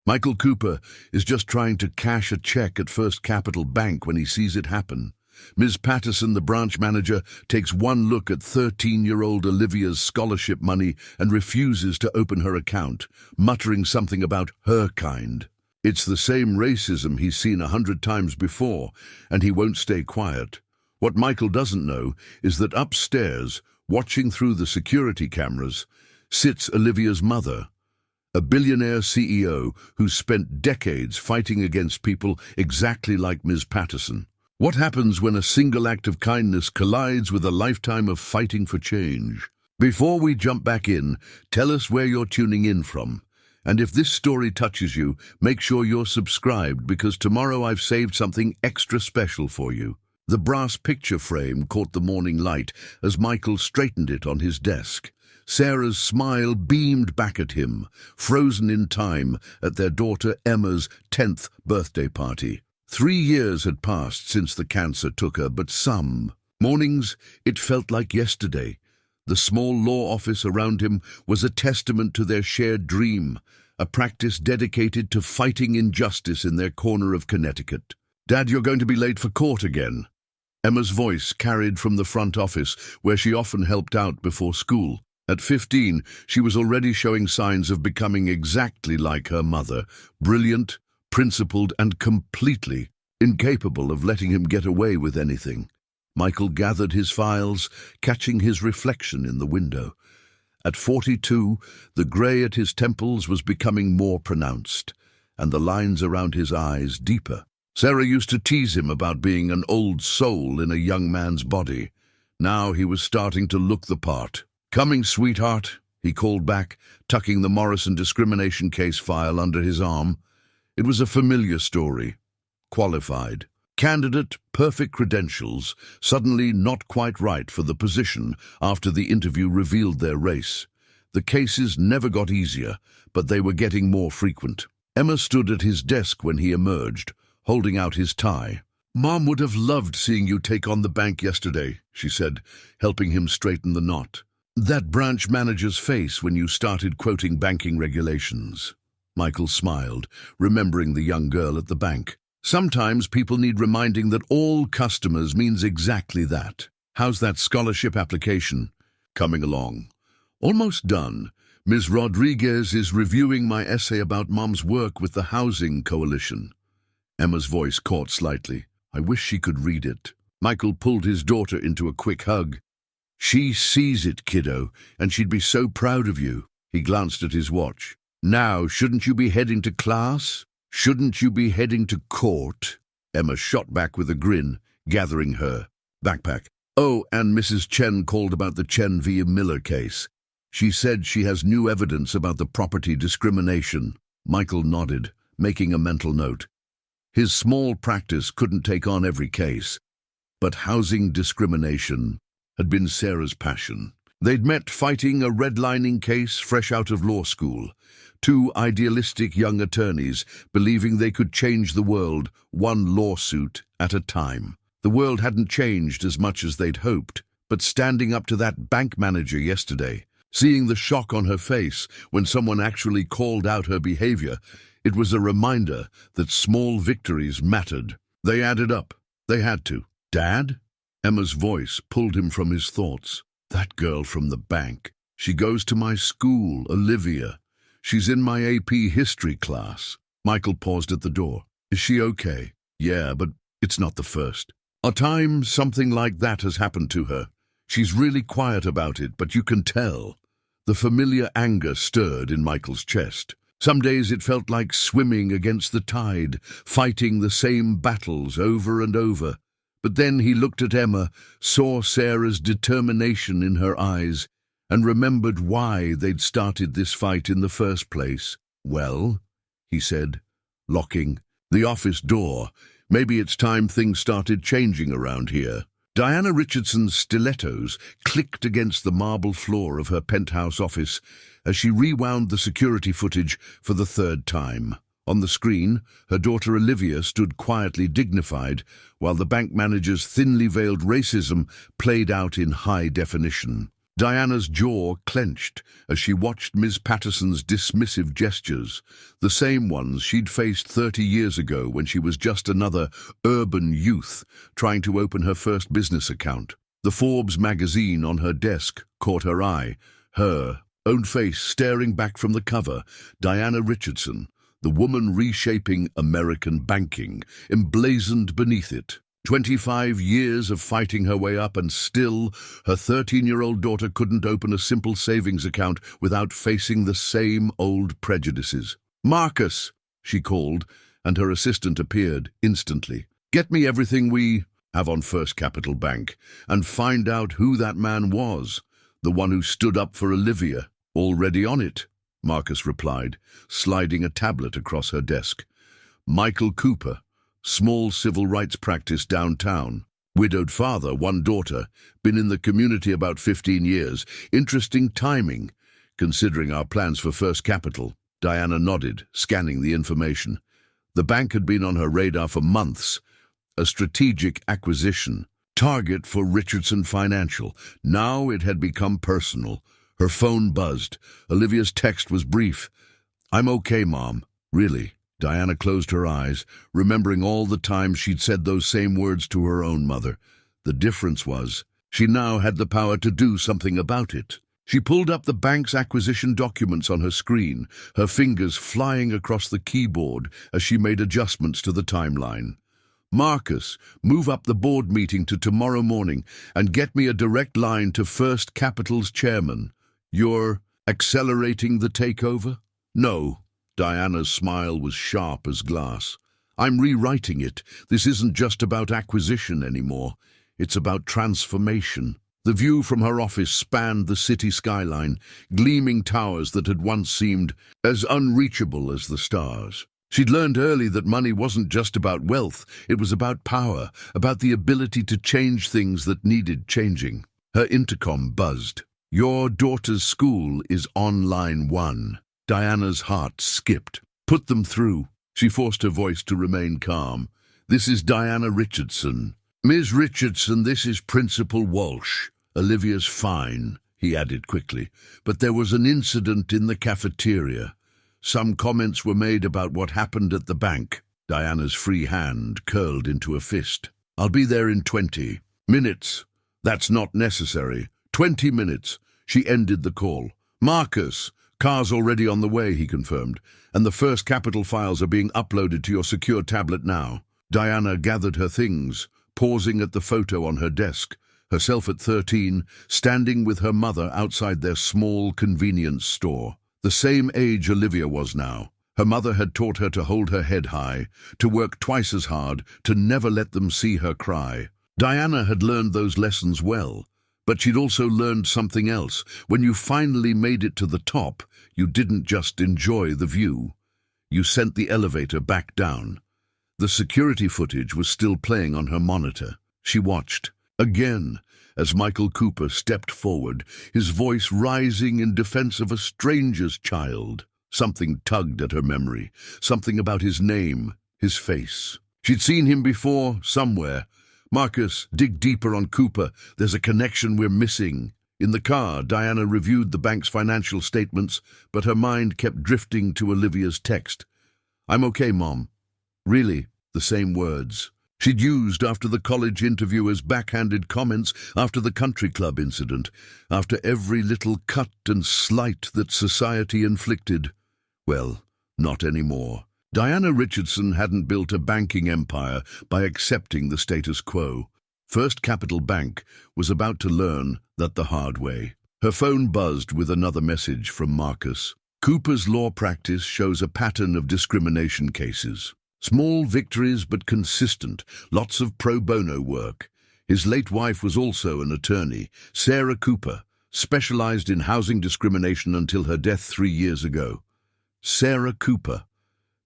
Michael Cooper is just trying to cash a check at First Capital Bank when he sees it happen. Ms. Patterson, the branch manager, takes one look at 13-year-old Olivia's scholarship money and refuses to open her account, muttering something about her kind. It's the same racism he's seen 100 times before, and he won't stay quiet. What Michael doesn't know is that upstairs, watching through the security cameras, sits Olivia's mother, a billionaire CEO who's spent decades fighting against people exactly like Ms. Patterson. What happens when a single act of kindness collides with a lifetime of fighting for change? Before we jump back in, tell us where you're tuning in from. And if this story touches you, make sure you're subscribed, because tomorrow I've saved something extra special for you. The brass picture frame caught the morning light as Michael straightened it on his desk. Sarah's smile beamed back at him, frozen in time at their daughter Emma's 10th birthday party. 3 years had passed since the cancer took her, but some mornings it felt like yesterday. The small law office around him was a testament to their shared dream, a practice dedicated to fighting injustice in their corner of Connecticut. "Dad, you're going to be late for court again." Emma's voice carried from the front office, where she often helped out before school. At 15, she was already showing signs of becoming exactly like her mother, brilliant, principled, and completely incapable of letting him get away with anything. Michael gathered his files, catching his reflection in the window. At 42, the grey at his temples was becoming more pronounced, and the lines around his eyes deeper. Sarah used to tease him about being an old soul in a young man's body. Now he was starting to look the part. "Coming, sweetheart," he called back, tucking the Morrison discrimination case file under his arm. It was a familiar story. Qualified. Candidate, perfect credentials, suddenly not quite right for the position after the interview revealed their race. The cases never got easier, but they were getting more frequent. Emma stood at his desk when he emerged, holding out his tie. "Mom would have loved seeing you take on the bank yesterday," she said, helping him straighten the knot. "That branch manager's face when you started quoting banking regulations." Michael smiled, remembering the young girl at the bank. Sometimes people need reminding that all customers means exactly that. "How's that scholarship application?" "Coming along." "Almost done. Ms. Rodriguez is reviewing my essay about Mom's work with the Housing Coalition." Emma's voice caught slightly. "I wish she could read it." Michael pulled his daughter into a quick hug. "She sees it, kiddo, and she'd be so proud of you." He glanced at his watch. "Now, shouldn't you be heading to class? Shouldn't you be heading to court?" Emma shot back with a grin, gathering her backpack. "Oh, and Mrs. Chen called about the Chen v. Miller case. She said she has new evidence about the property discrimination." Michael nodded, making a mental note. His small practice couldn't take on every case, but housing discrimination had been Sarah's passion. They'd met fighting a redlining case fresh out of law school. Two idealistic young attorneys believing they could change the world, one lawsuit at a time. The world hadn't changed as much as they'd hoped, but standing up to that bank manager yesterday, seeing the shock on her face when someone actually called out her behavior, it was a reminder that small victories mattered. They added up. They had to. "Dad?" Emma's voice pulled him from his thoughts. "That girl from the bank. She goes to my school, Olivia. She's in my AP history class." Michael paused at the door. "Is she okay?" "Yeah, but it's not the first. A time something like that has happened to her. She's really quiet about it, but you can tell." The familiar anger stirred in Michael's chest. Some days it felt like swimming against the tide, fighting the same battles over and over. But then he looked at Emma, saw Sarah's determination in her eyes, and remembered why they'd started this fight in the first place. "Well," he said, locking the office door, "maybe it's time things started changing around here." Diana Richardson's stilettos clicked against the marble floor of her penthouse office as she rewound the security footage for the third time. On the screen, her daughter Olivia stood quietly dignified, while the bank manager's thinly veiled racism played out in high definition. Diana's jaw clenched as she watched Ms. Patterson's dismissive gestures, the same ones she'd faced 30 years ago when she was just another urban youth trying to open her first business account. The Forbes magazine on her desk caught her eye, her own face staring back from the cover. Diana Richardson, the woman reshaping American banking, emblazoned beneath it. 25 years of fighting her way up, and still her 13-year-old daughter couldn't open a simple savings account without facing the same old prejudices. "Marcus," she called, and her assistant appeared instantly. "Get me everything we have on First Capital Bank, and find out who that man was, the one who stood up for Olivia." "Already on it," Marcus replied, sliding a tablet across her desk. "Michael Cooper. Small civil rights practice downtown. Widowed father, one daughter. Been in the community about 15 years. Interesting timing, considering our plans for First Capital." Diana nodded, scanning the information. The bank had been on her radar for months. A strategic acquisition. Target for Richardson Financial. Now it had become personal. Her phone buzzed. Olivia's text was brief. "I'm okay, Mom. Really." Diana closed her eyes, remembering all the times she'd said those same words to her own mother. The difference was, she now had the power to do something about it. She pulled up the bank's acquisition documents on her screen, her fingers flying across the keyboard as she made adjustments to the timeline. "Marcus, move up the board meeting to tomorrow morning and get me a direct line to First Capital's chairman." "You're accelerating the takeover?" "No." Diana's smile was sharp as glass. "I'm rewriting it. This isn't just about acquisition anymore. It's about transformation." The view from her office spanned the city skyline, gleaming towers that had once seemed as unreachable as the stars. She'd learned early that money wasn't just about wealth, it was about power, about the ability to change things that needed changing. Her intercom buzzed. "Your daughter's school is on line 1. Diana's heart skipped. "Put them through." She forced her voice to remain calm. "This is Diana Richardson." "Ms. Richardson, this is Principal Walsh." "Olivia's fine," he added quickly, "but there was an incident in the cafeteria. Some comments were made about what happened at the bank." Diana's free hand curled into a fist. "I'll be there in 20 minutes. "That's not necessary." 20 minutes. She ended the call. "Marcus, car's already on the way," he confirmed, "and the First Capital files are being uploaded to your secure tablet now." Diana gathered her things, pausing at the photo on her desk, herself at 13, standing with her mother outside their small convenience store. The same age Olivia was now. Her mother had taught her to hold her head high, to work twice as hard, to never let them see her cry. Diana had learned those lessons well, but she'd also learned something else. When you finally made it to the top, you didn't just enjoy the view. You sent the elevator back down. The security footage was still playing on her monitor. She watched, again, as Michael Cooper stepped forward, his voice rising in defense of a stranger's child. Something tugged at her memory, something about his name, his face. She'd seen him before, somewhere. "Marcus, dig deeper on Cooper. There's a connection we're missing." In the car, Diana reviewed the bank's financial statements, but her mind kept drifting to Olivia's text. "I'm okay, Mom." Really, the same words she'd used after the college interviewer's backhanded comments, after the country club incident, after every little cut and slight that society inflicted. Well, not anymore. Diana Richardson hadn't built a banking empire by accepting the status quo. First Capital Bank was about to learn that the hard way. Her phone buzzed with another message from Marcus. "Cooper's law practice shows a pattern of discrimination cases. Small victories but consistent, lots of pro bono work. His late wife was also an attorney, Sarah Cooper, specialized in housing discrimination until her death 3 years ago." Sarah Cooper.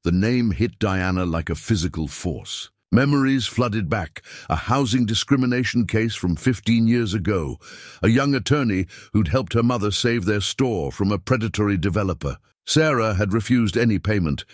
The name hit Diana like a physical force. Memories flooded back. A housing discrimination case from 15 years ago. A young attorney who'd helped her mother save their store from a predatory developer. Sarah had refused any payment,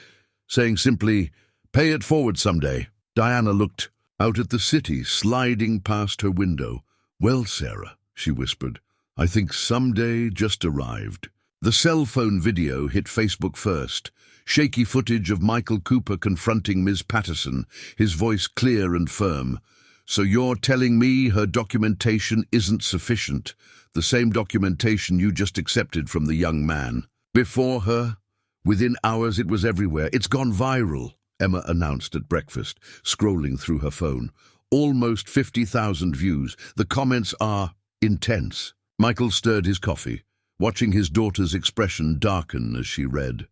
saying simply, "Pay it forward someday." Diana looked out at the city sliding past her window. "Well, Sarah," she whispered, I think someday just arrived. The cell phone video hit Facebook first. Shaky footage of Michael Cooper confronting Ms. Patterson, his voice clear and firm. So you're telling me her documentation isn't sufficient? The same documentation you just accepted from the young man. Before her? Within hours it was everywhere. It's gone viral, Emma announced at breakfast, scrolling through her phone. Almost 50,000 views. The comments are intense. Michael stirred his coffee, watching his daughter's expression darken as she read.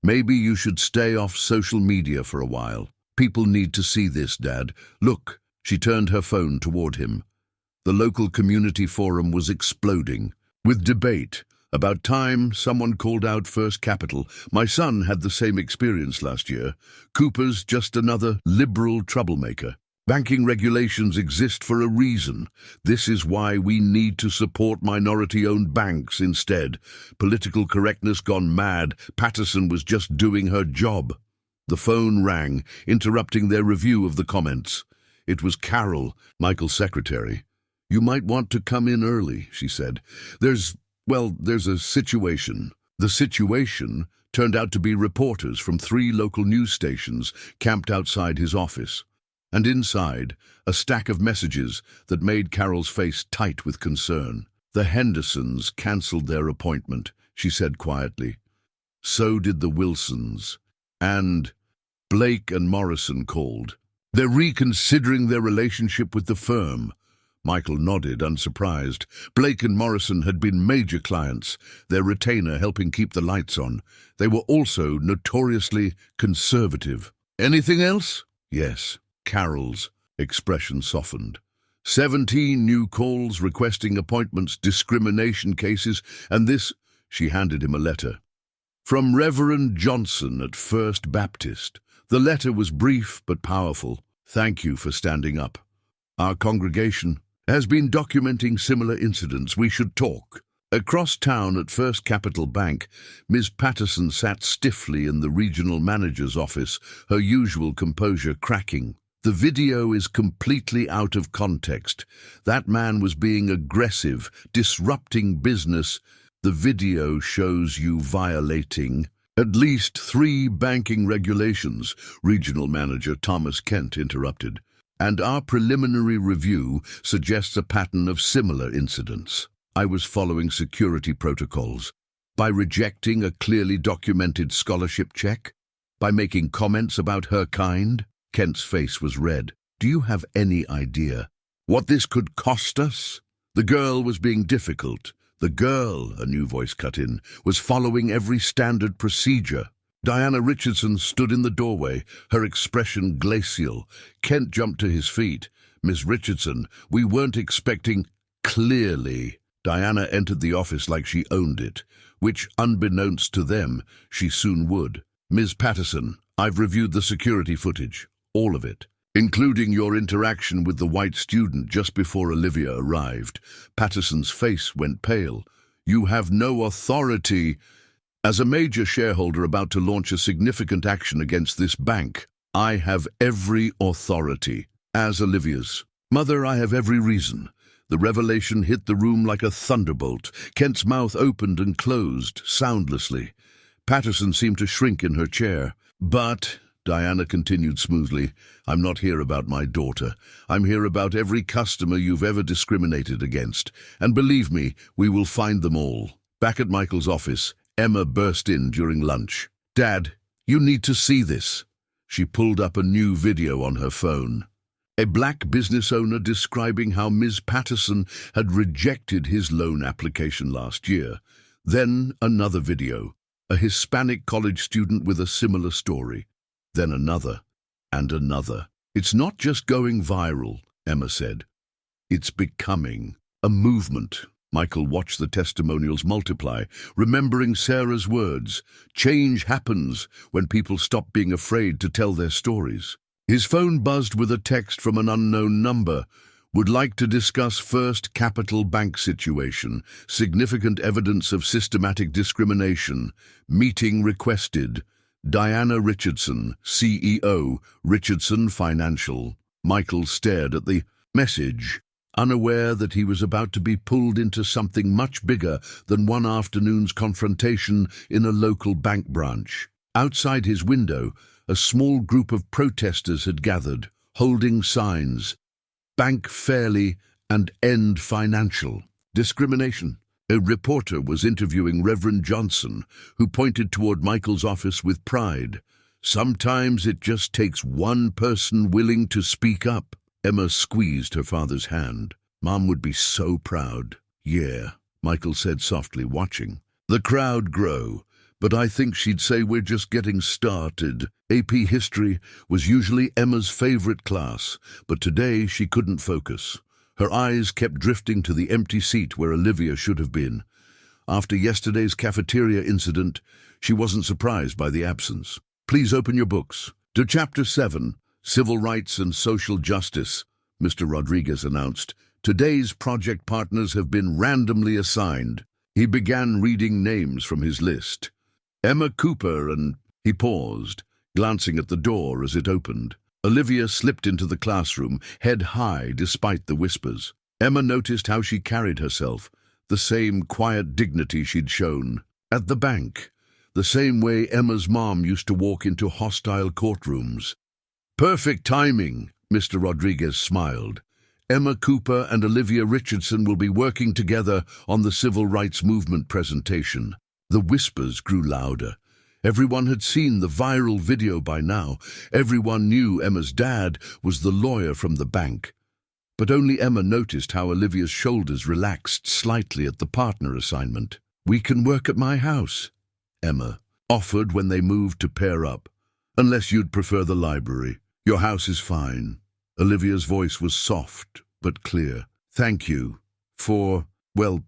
Maybe you should stay off social media for a while. People need to see this, Dad. Look, she turned her phone toward him. The local community forum was exploding with debate. About time someone called out First Capital. My son had the same experience last year. Cooper's just another liberal troublemaker. Banking regulations exist for a reason. This is why we need to support minority-owned banks instead. Political correctness gone mad. Patterson was just doing her job. The phone rang, interrupting their review of the comments. It was Carol, Michael's secretary. You might want to come in early, she said. There's a situation. The situation turned out to be reporters from 3 local news stations camped outside his office. And inside, a stack of messages that made Carol's face tight with concern. The Hendersons cancelled their appointment, she said quietly. So did the Wilsons. And Blake and Morrison called. They're reconsidering their relationship with the firm. Michael nodded, unsurprised. Blake and Morrison had been major clients, their retainer helping keep the lights on. They were also notoriously conservative. Anything else? Yes. Carol's expression softened. 17 new calls requesting appointments, discrimination cases, and this, she handed him a letter. From Reverend Johnson at First Baptist. The letter was brief but powerful. Thank you for standing up. Our congregation has been documenting similar incidents. We should talk. Across town at First Capital Bank, Ms. Patterson sat stiffly in the regional manager's office, her usual composure cracking. The video is completely out of context. That man was being aggressive, disrupting business. The video shows you violating at least 3 banking regulations, Regional Manager Thomas Kent interrupted. And our preliminary review suggests a pattern of similar incidents. I was following security protocols. By rejecting a clearly documented scholarship check? By making comments about her kind? Kent's face was red. Do you have any idea what this could cost us? The girl was being difficult. The girl, a new voice cut in, was following every standard procedure. Diana Richardson stood in the doorway, her expression glacial. Kent jumped to his feet. Miss Richardson, we weren't expecting... Clearly. Diana entered the office like she owned it, which, unbeknownst to them, she soon would. Ms. Patterson, I've reviewed the security footage. All of it, including your interaction with the white student just before Olivia arrived. Patterson's face went pale. You have no authority. As a major shareholder about to launch a significant action against this bank, I have every authority. As Olivia's mother, I have every reason. The revelation hit the room like a thunderbolt. Kent's mouth opened and closed, soundlessly. Patterson seemed to shrink in her chair. But... Diana continued smoothly, I'm not here about my daughter. I'm here about every customer you've ever discriminated against. And believe me, we will find them all. Back at Michael's office, Emma burst in during lunch. Dad, you need to see this. She pulled up a new video on her phone. A black business owner describing how Ms. Patterson had rejected his loan application last year. Then another video, a Hispanic college student with a similar story. Then another, and another. It's not just going viral, Emma said. It's becoming a movement. Michael watched the testimonials multiply, remembering Sarah's words. Change happens when people stop being afraid to tell their stories. His phone buzzed with a text from an unknown number. Would like to discuss First Capital Bank situation. Significant evidence of systematic discrimination. Meeting requested. Diana Richardson, CEO, Richardson Financial. Michael stared at the message. unaware that he was about to be pulled into something much bigger than one afternoon's confrontation in a local bank branch. Outside his window, a small group of protesters had gathered, holding signs, "Bank fairly" and "End financial discrimination." A reporter was interviewing Reverend Johnson, who pointed toward Michael's office with pride. "Sometimes it just takes one person willing to speak up." Emma squeezed her father's hand. "Mom would be so proud." "Yeah," Michael said softly, watching the crowd grow. "But I think she'd say we're just getting started." AP History was usually Emma's favorite class, but today she couldn't focus. Her eyes kept drifting to the empty seat where Olivia should have been. After yesterday's cafeteria incident, she wasn't surprised by the absence. "Please open your books to Chapter 7, Civil Rights and Social Justice," Mr. Rodriguez announced. "Today's project partners have been randomly assigned." He began reading names from his list. "Emma Cooper and—" He paused, glancing at the door as it opened. Olivia slipped into the classroom, head high despite the whispers. Emma noticed how she carried herself, the same quiet dignity she'd shown at the bank, the same way Emma's mom used to walk into hostile courtrooms. "Perfect timing," Mr. Rodriguez smiled. "Emma Cooper and Olivia Richardson will be working together on the Civil Rights Movement presentation." The whispers grew louder. Everyone had seen the viral video by now. Everyone knew Emma's dad was the lawyer from the bank. But only Emma noticed how Olivia's shoulders relaxed slightly at the partner assignment. "We can work at my house," Emma offered when they moved to pair up. "Unless you'd prefer the library. Your house is fine." Olivia's voice was soft but clear. "Thank you for, well,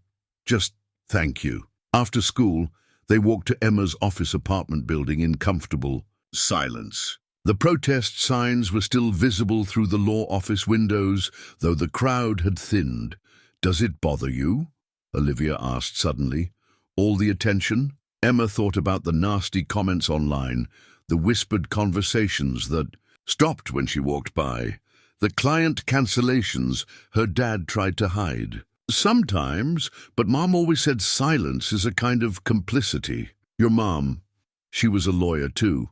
just thank you." After school, they walked to Emma's office apartment building in comfortable silence. The protest signs were still visible through the law office windows, though the crowd had thinned. "Does it bother you?" Olivia asked suddenly. "All the attention?" Emma thought about the nasty comments online, the whispered conversations that stopped when she walked by, the client cancellations her dad tried to hide. "Sometimes, but Mom always said silence is a kind of complicity." "Your mom, she was a lawyer too."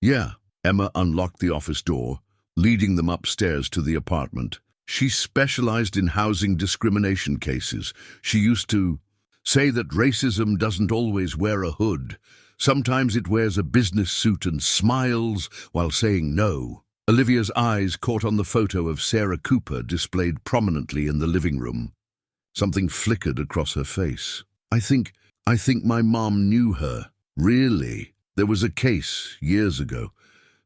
"Yeah." Emma unlocked the office door, leading them upstairs to the apartment. "She specialized in housing discrimination cases. She used to say that racism doesn't always wear a hood. Sometimes it wears a business suit and smiles while saying no." Olivia's eyes caught on the photo of Sarah Cooper displayed prominently in the living room. Something flickered across her face. I think my mom knew her." "Really?" "There was a case years ago.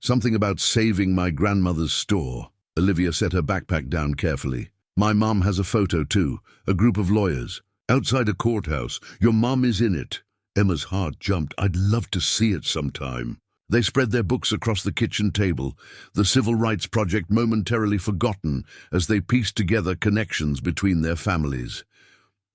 Something about saving my grandmother's store." Olivia set her backpack down carefully. "My mom has a photo too, a group of lawyers. Outside a courthouse. Your mom is in it." Emma's heart jumped. "I'd love to see it sometime." They spread their books across the kitchen table, the Civil Rights Project momentarily forgotten as they pieced together connections between their families.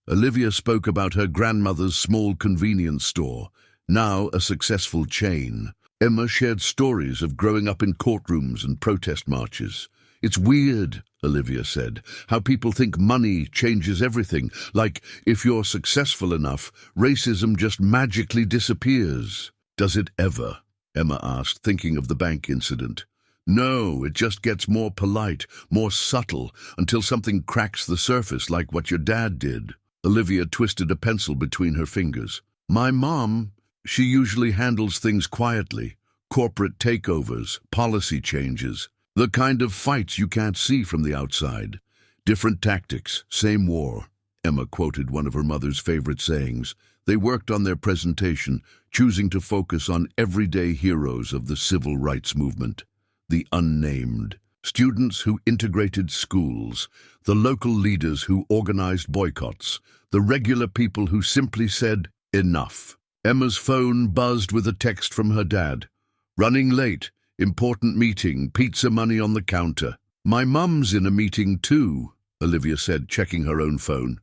Olivia spoke about her grandmother's small convenience store, now a successful chain. Emma shared stories of growing up in courtrooms and protest marches. "It's weird," Olivia said, "how people think money changes everything. Like, if you're successful enough, racism just magically disappears." "Does it ever?" Emma asked, thinking of the bank incident. "No, it just gets more polite, more subtle, until something cracks the surface like what your dad did." Olivia twisted a pencil between her fingers. "My mom, she usually handles things quietly. Corporate takeovers, policy changes, the kind of fights you can't see from the outside. Different tactics, same war." Emma quoted one of her mother's favorite sayings. They worked on their presentation, choosing to focus on everyday heroes of the civil rights movement, the unnamed. Students who integrated schools, the local leaders who organized boycotts, the regular people who simply said, "Enough." Emma's phone buzzed with a text from her dad. "Running late, important meeting, pizza money on the counter." "My mum's in a meeting too," Olivia said, checking her own phone.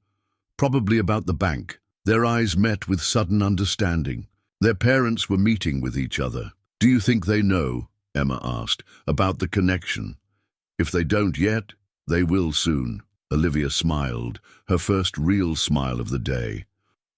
"Probably about the bank." Their eyes met with sudden understanding. Their parents were meeting with each other. "Do you think they know," Emma asked, "about the connection? If they don't yet, they will soon." Olivia smiled, her first real smile of the day.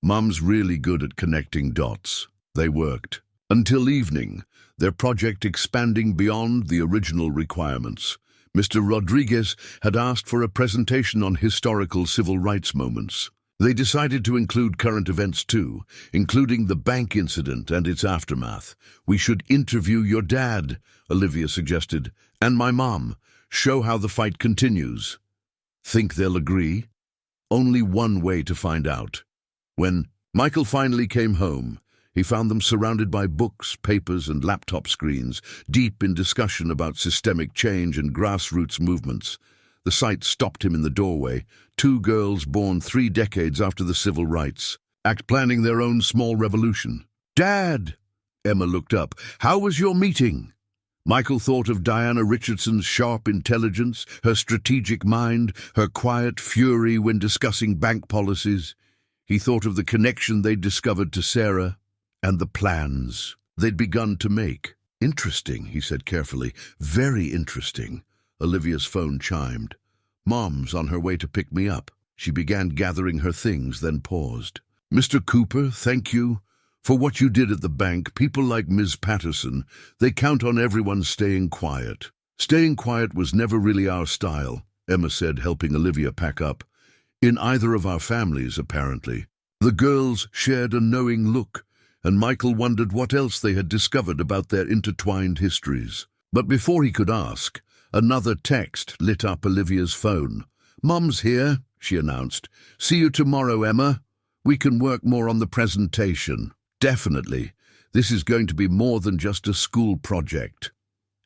Mum's really good at connecting dots. They worked. Until evening, their project expanding beyond the original requirements. Mr. Rodriguez had asked for a presentation on historical civil rights moments. They decided to include current events too, including the bank incident and its aftermath. "We should interview your dad," Olivia suggested, "and my mom. Show how the fight continues." "Think they'll agree?" Only one way to find out. When Michael finally came home, he found them surrounded by books, papers, and laptop screens, deep in discussion about systemic change and grassroots movements. The sight stopped him in the doorway. Two girls born 3 decades after the Civil Rights Act, planning their own small revolution. "Dad!" Emma looked up. "How was your meeting?" Michael thought of Diana Richardson's sharp intelligence, her strategic mind, her quiet fury when discussing bank policies. He thought of the connection they'd discovered to Sarah and the plans they'd begun to make. "Interesting," he said carefully. "Very interesting." Olivia's phone chimed. "Mom's on her way to pick me up." She began gathering her things, then paused. "Mr. Cooper, thank you for what you did at the bank. People like Ms. Patterson, they count on everyone staying quiet." "Staying quiet was never really our style," Emma said, helping Olivia pack up. "In either of our families, apparently." The girls shared a knowing look, and Michael wondered what else they had discovered about their intertwined histories. But before he could ask, another text lit up Olivia's phone. "Mum's here," she announced. "See you tomorrow, Emma. We can work more on the presentation." "Definitely. This is going to be more than just a school project."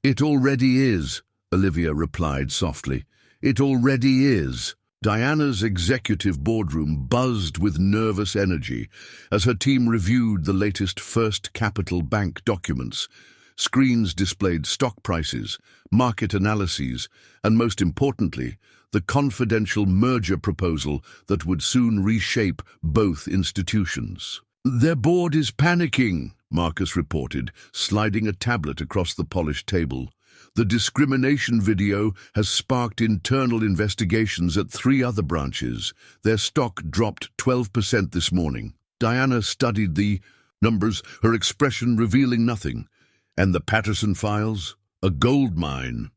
"It already is," Olivia replied softly. "It already is." Diana's executive boardroom buzzed with nervous energy as her team reviewed the latest First Capital Bank documents. Screens displayed stock prices, market analyses, and most importantly, the confidential merger proposal that would soon reshape both institutions. "Their board is panicking," Marcus reported, sliding a tablet across the polished table. "The discrimination video has sparked internal investigations at 3 other branches. Their stock dropped 12% this morning." Diana studied the numbers, her expression revealing nothing. "And the Patterson files? A gold mine."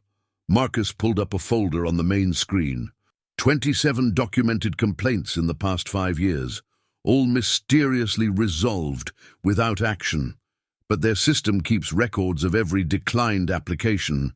Marcus pulled up a folder on the main screen. 27 documented complaints in the past 5 years, all mysteriously resolved without action. But their system keeps records of every declined application.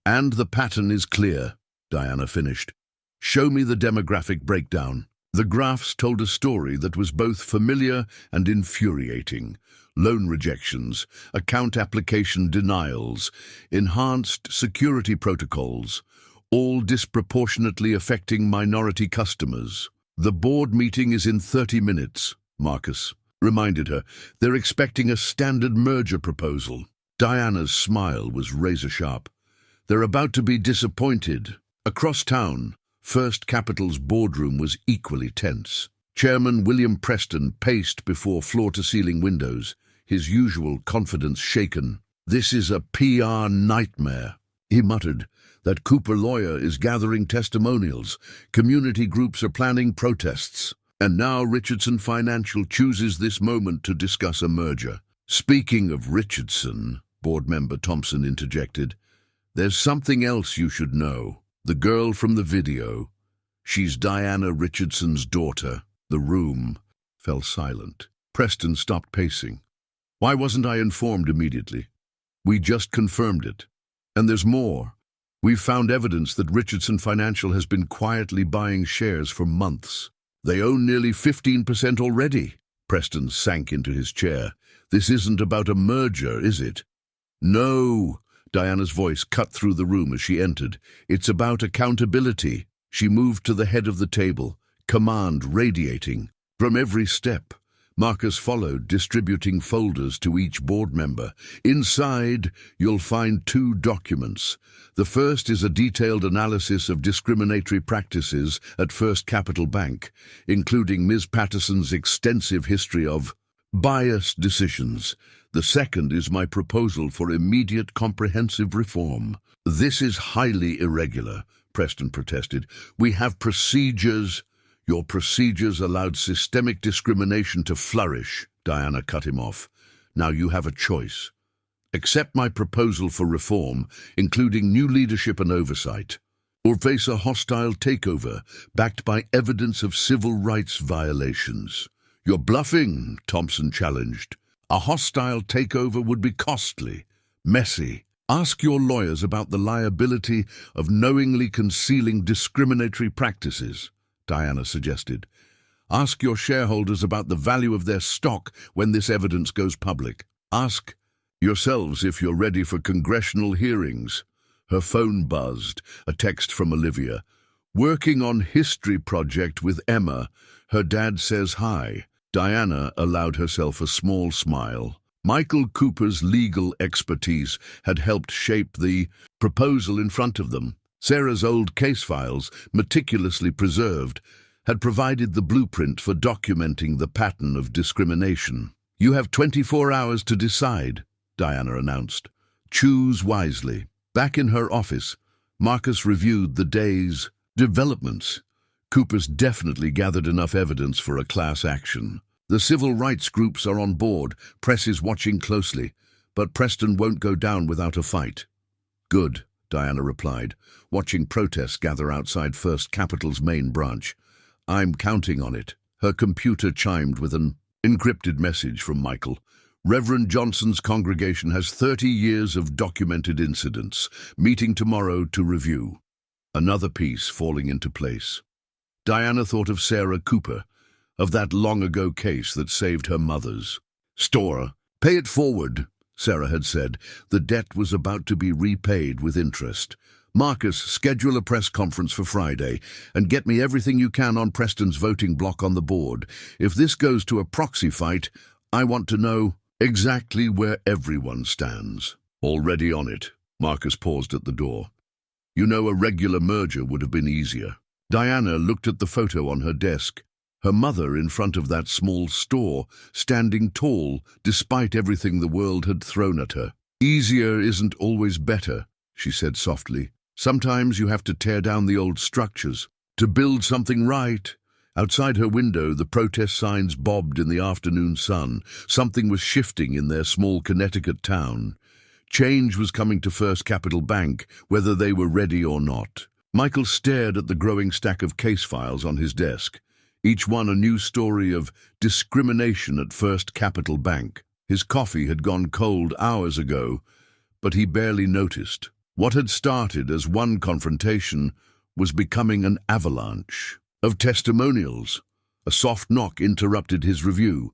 "And the pattern is clear," Diana finished. "Show me the demographic breakdown." The graphs told a story that was both familiar and infuriating. Loan rejections, account application denials, enhanced security protocols, all disproportionately affecting minority customers. "The board meeting is in 30 minutes, Marcus reminded her. "They're expecting a standard merger proposal." Diana's smile was razor-sharp. "They're about to be disappointed." Across town, First Capital's boardroom was equally tense. Chairman William Preston paced before floor-to-ceiling windows, his usual confidence shaken. "This is a PR nightmare," he muttered. "That Cooper lawyer is gathering testimonials. Community groups are planning protests. And now Richardson Financial chooses this moment to discuss a merger." "Speaking of Richardson," board member Thompson interjected, "there's something else you should know. The girl from the video. She's Diana Richardson's daughter." The room fell silent. Preston stopped pacing. "Why wasn't I informed immediately? We just confirmed it. And there's more. We've found evidence that Richardson Financial has been quietly buying shares for months. They own nearly 15% already." Preston sank into his chair. "This isn't about a merger, is it?" "No," Diana's voice cut through the room as she entered. "It's about accountability." She moved to the head of the table, command radiating. From every step, Marcus followed, distributing folders to each board member. "Inside, you'll find 2 documents. The first is a detailed analysis of discriminatory practices at First Capital Bank, including Ms. Patterson's extensive history of biased decisions. The second is my proposal for immediate comprehensive reform. This is highly irregular, Preston protested. We have procedures. Your procedures allowed systemic discrimination to flourish, Diana cut him off. Now you have a choice. Accept my proposal for reform, including new leadership and oversight, or face a hostile takeover backed by evidence of civil rights violations. You're bluffing, Thompson challenged. A hostile takeover would be costly, messy. Ask your lawyers about the liability of knowingly concealing discriminatory practices, Diana suggested. Ask your shareholders about the value of their stock when this evidence goes public. Ask yourselves if you're ready for congressional hearings. Her phone buzzed, a text from Olivia. Working on history project with Emma. Her dad says hi. Diana allowed herself a small smile. Michael Cooper's legal expertise had helped shape the proposal in front of them. Sarah's old case files, meticulously preserved, had provided the blueprint for documenting the pattern of discrimination. You have 24 hours to decide, Diana announced. Choose wisely. Back in her office, Marcus reviewed the day's developments. Cooper's definitely gathered enough evidence for a class action. The civil rights groups are on board, press is watching closely, but Preston won't go down without a fight. Good, Diana replied, watching protests gather outside First Capital's main branch. I'm counting on it. Her computer chimed with an encrypted message from Michael. Reverend Johnson's congregation has 30 years of documented incidents. Meeting tomorrow to review. Another piece falling into place. Diana thought of Sarah Cooper, of that long-ago case that saved her mother's store. Pay it forward, Sarah had said. The debt was about to be repaid with interest. Marcus, schedule a press conference for Friday and get me everything you can on Preston's voting block on the board. If this goes to a proxy fight, I want to know exactly where everyone stands. Already on it. Marcus paused at the door. You know, a regular merger would have been easier. Diana looked at the photo on her desk. Her mother in front of that small store, standing tall despite everything the world had thrown at her. Easier isn't always better, she said softly. Sometimes you have to tear down the old structures to build something right. Outside her window, the protest signs bobbed in the afternoon sun. Something was shifting in their small Connecticut town. Change was coming to First Capital Bank, whether they were ready or not. Michael stared at the growing stack of case files on his desk, each one a new story of discrimination at First Capital Bank. His coffee had gone cold hours ago, but he barely noticed. What had started as one confrontation was becoming an avalanche of testimonials. A soft knock interrupted his review.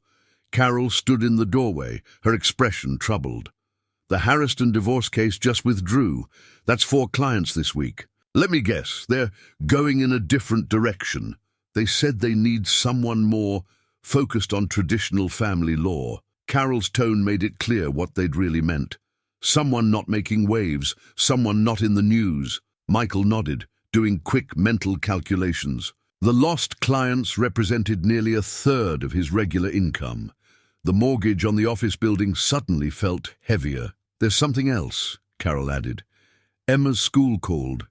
Carol stood in the doorway, her expression troubled. The Harrison divorce case just withdrew. That's 4 clients this week. Let me guess, they're going in a different direction. They said they need someone more focused on traditional family law. Carol's tone made it clear what they'd really meant. Someone not making waves, someone not in the news. Michael nodded, doing quick mental calculations. The lost clients represented nearly 1/3 of his regular income. The mortgage on the office building suddenly felt heavier. There's something else, Carol added. Emma's school called.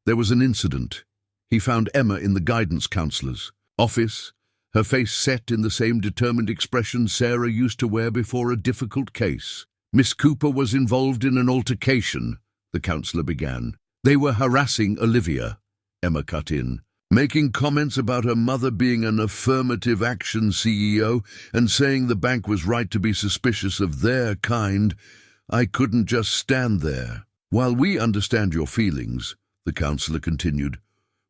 There was an incident. He found Emma in the guidance counselor's office, her face set in the same determined expression Sarah used to wear before a difficult case. Miss Cooper was involved in an altercation, the counselor began. They were harassing Olivia, Emma cut in, making comments about her mother being an affirmative action CEO and saying the bank was right to be suspicious of their kind. I couldn't just stand there. While we understand your feelings, the counselor continued,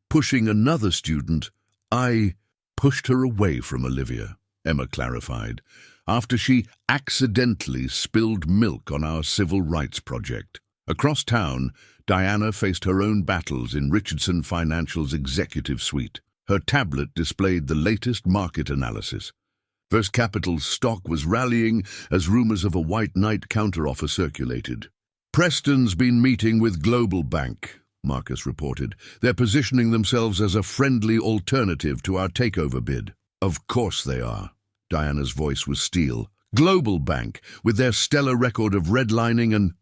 pushing another student, I pushed her away from Olivia, Emma clarified, after she accidentally spilled milk on our civil rights project. Across town, Diana faced her own battles in Richardson Financial's executive suite. Her tablet displayed the latest market analysis. First Capital's stock was rallying as rumors of a white knight counteroffer circulated. Preston's been meeting with Global Bank, Marcus reported. They're positioning themselves as a friendly alternative to our takeover bid. Of course they are. Diana's voice was steel. Global Bank, with their stellar record of redlining and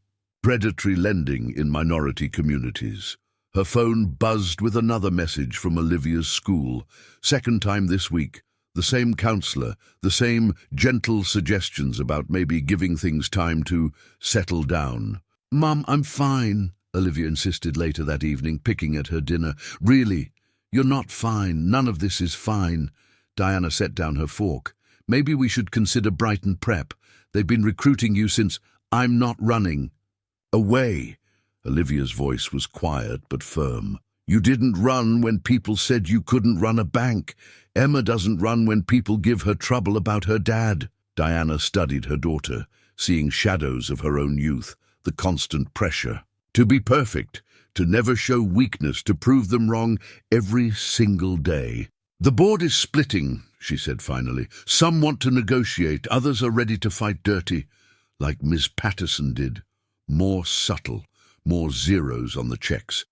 predatory lending in minority communities. Her phone buzzed with another message from Olivia's school. Second time this week. The same counselor, the same gentle suggestions about maybe giving things time to settle down. "Mum, I'm fine," Olivia insisted later that evening, picking at her dinner. "Really, you're not fine. None of this is fine." Diana set down her fork. "Maybe we should consider Brighton Prep. They've been recruiting you since I'm not running." "Away." Olivia's voice was quiet but firm. "You didn't run when people said you couldn't run a bank. Emma doesn't run when people give her trouble about her dad." Diana studied her daughter, seeing shadows of her own youth, the constant pressure. To be perfect, to never show weakness, to prove them wrong every single day. "The board is splitting," she said finally. "Some want to negotiate, others are ready to fight dirty, like Ms. Patterson did. More subtle, more zeros on the checks,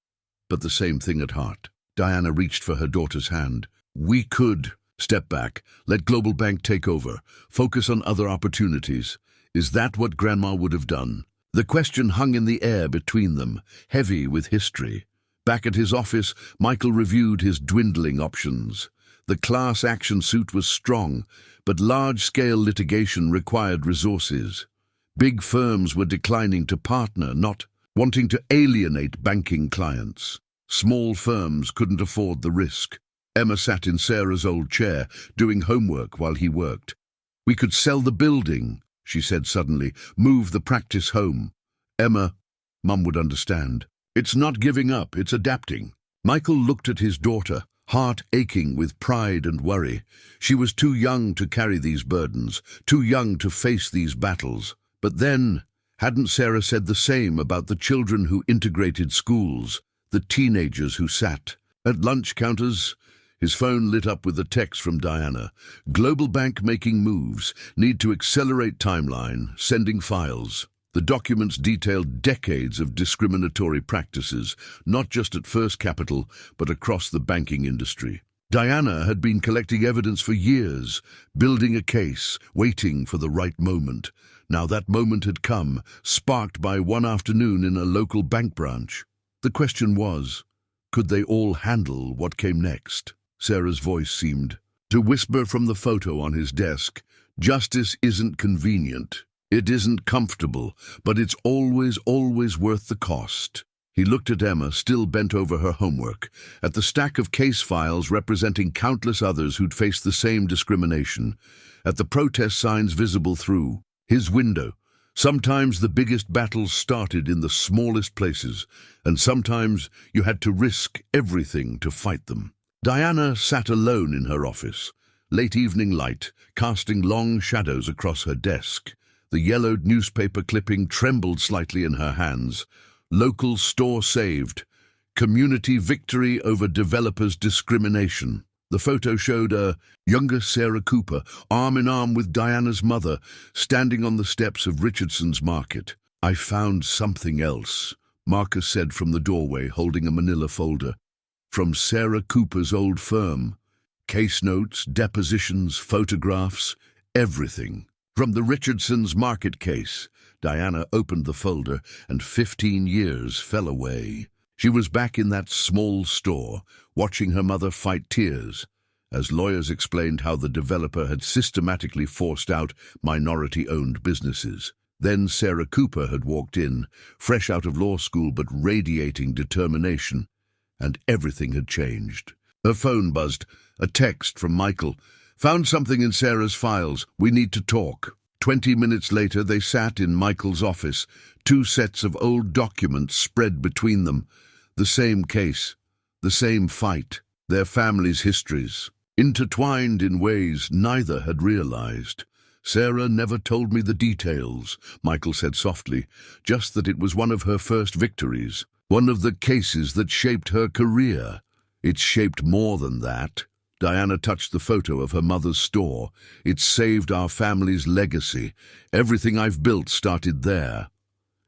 but the same thing at heart." Diana reached for her daughter's hand. "We could step back, let Global Bank take over, focus on other opportunities. Is that what Grandma would have done?" The question hung in the air between them, heavy with history. Back at his office, Michael reviewed his dwindling options. The class action suit was strong, but large-scale litigation required resources. Big firms were declining to partner, not wanting to alienate banking clients. Small firms couldn't afford the risk. Emma sat in Sarah's old chair, doing homework while he worked. "We could sell the building," she said suddenly, "move the practice home." "Emma," Mum would understand. "It's not giving up, it's adapting." Michael looked at his daughter, heart aching with pride and worry. She was too young to carry these burdens, too young to face these battles. But then, hadn't Sarah said the same about the children who integrated schools, the teenagers who sat at lunch counters? His phone lit up with a text from Diana. "Global Bank making moves, need to accelerate timeline, sending files." The documents detailed decades of discriminatory practices, not just at First Capital, but across the banking industry. Diana had been collecting evidence for years, building a case, waiting for the right moment. Now that moment had come, sparked by one afternoon in a local bank branch. The question was, could they all handle what came next? Sarah's voice seemed to whisper from the photo on his desk. "Justice isn't convenient. It isn't comfortable, but it's always worth the cost." He looked at Emma, still bent over her homework, at the stack of case files representing countless others who'd faced the same discrimination, at the protest signs visible through his window. Sometimes the biggest battles started in the smallest places, and sometimes you had to risk everything to fight them. Diana sat alone in her office, late evening light casting long shadows across her desk. The yellowed newspaper clipping trembled slightly in her hands. "Local store saved. Community victory over developers' discrimination." The photo showed a younger Sarah Cooper, arm in arm with Diana's mother, standing on the steps of Richardson's Market. "I found something else," Marcus said from the doorway, holding a manila folder. "From Sarah Cooper's old firm. Case notes, depositions, photographs, everything. From the Richardson's Market case." Diana opened the folder, and 15 years fell away. She was back in that small store, watching her mother fight tears, as lawyers explained how the developer had systematically forced out minority-owned businesses. Then Sarah Cooper had walked in, fresh out of law school but radiating determination, and everything had changed. Her phone buzzed, a text from Michael. "Found something in Sarah's files. We need to talk." 20 minutes later, they sat in Michael's office, 2 sets of old documents spread between them. The same case, the same fight, their families' histories, intertwined in ways neither had realized. "Sarah never told me the details," Michael said softly, "just that it was one of her first victories, one of the cases that shaped her career. It's shaped more than that." Diana touched the photo of her mother's store. "It saved our family's legacy. Everything I've built started there."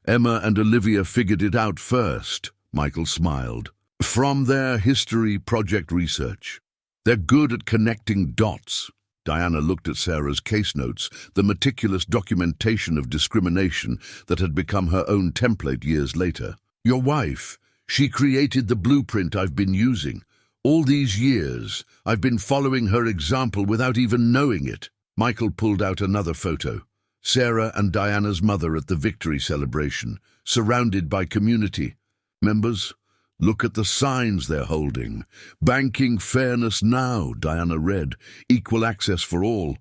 "Emma and Olivia figured it out first," Michael smiled. "From their history project research. They're good at connecting dots." Diana looked at Sarah's case notes, the meticulous documentation of discrimination that had become her own template years later. Your wife, she created the blueprint I've been using. All these years, I've been following her example without even knowing it. Michael pulled out another photo. Sarah and Diana's mother at the victory celebration, surrounded by community members. Look at the signs they're holding. Banking fairness now, Diana read. Equal access for all.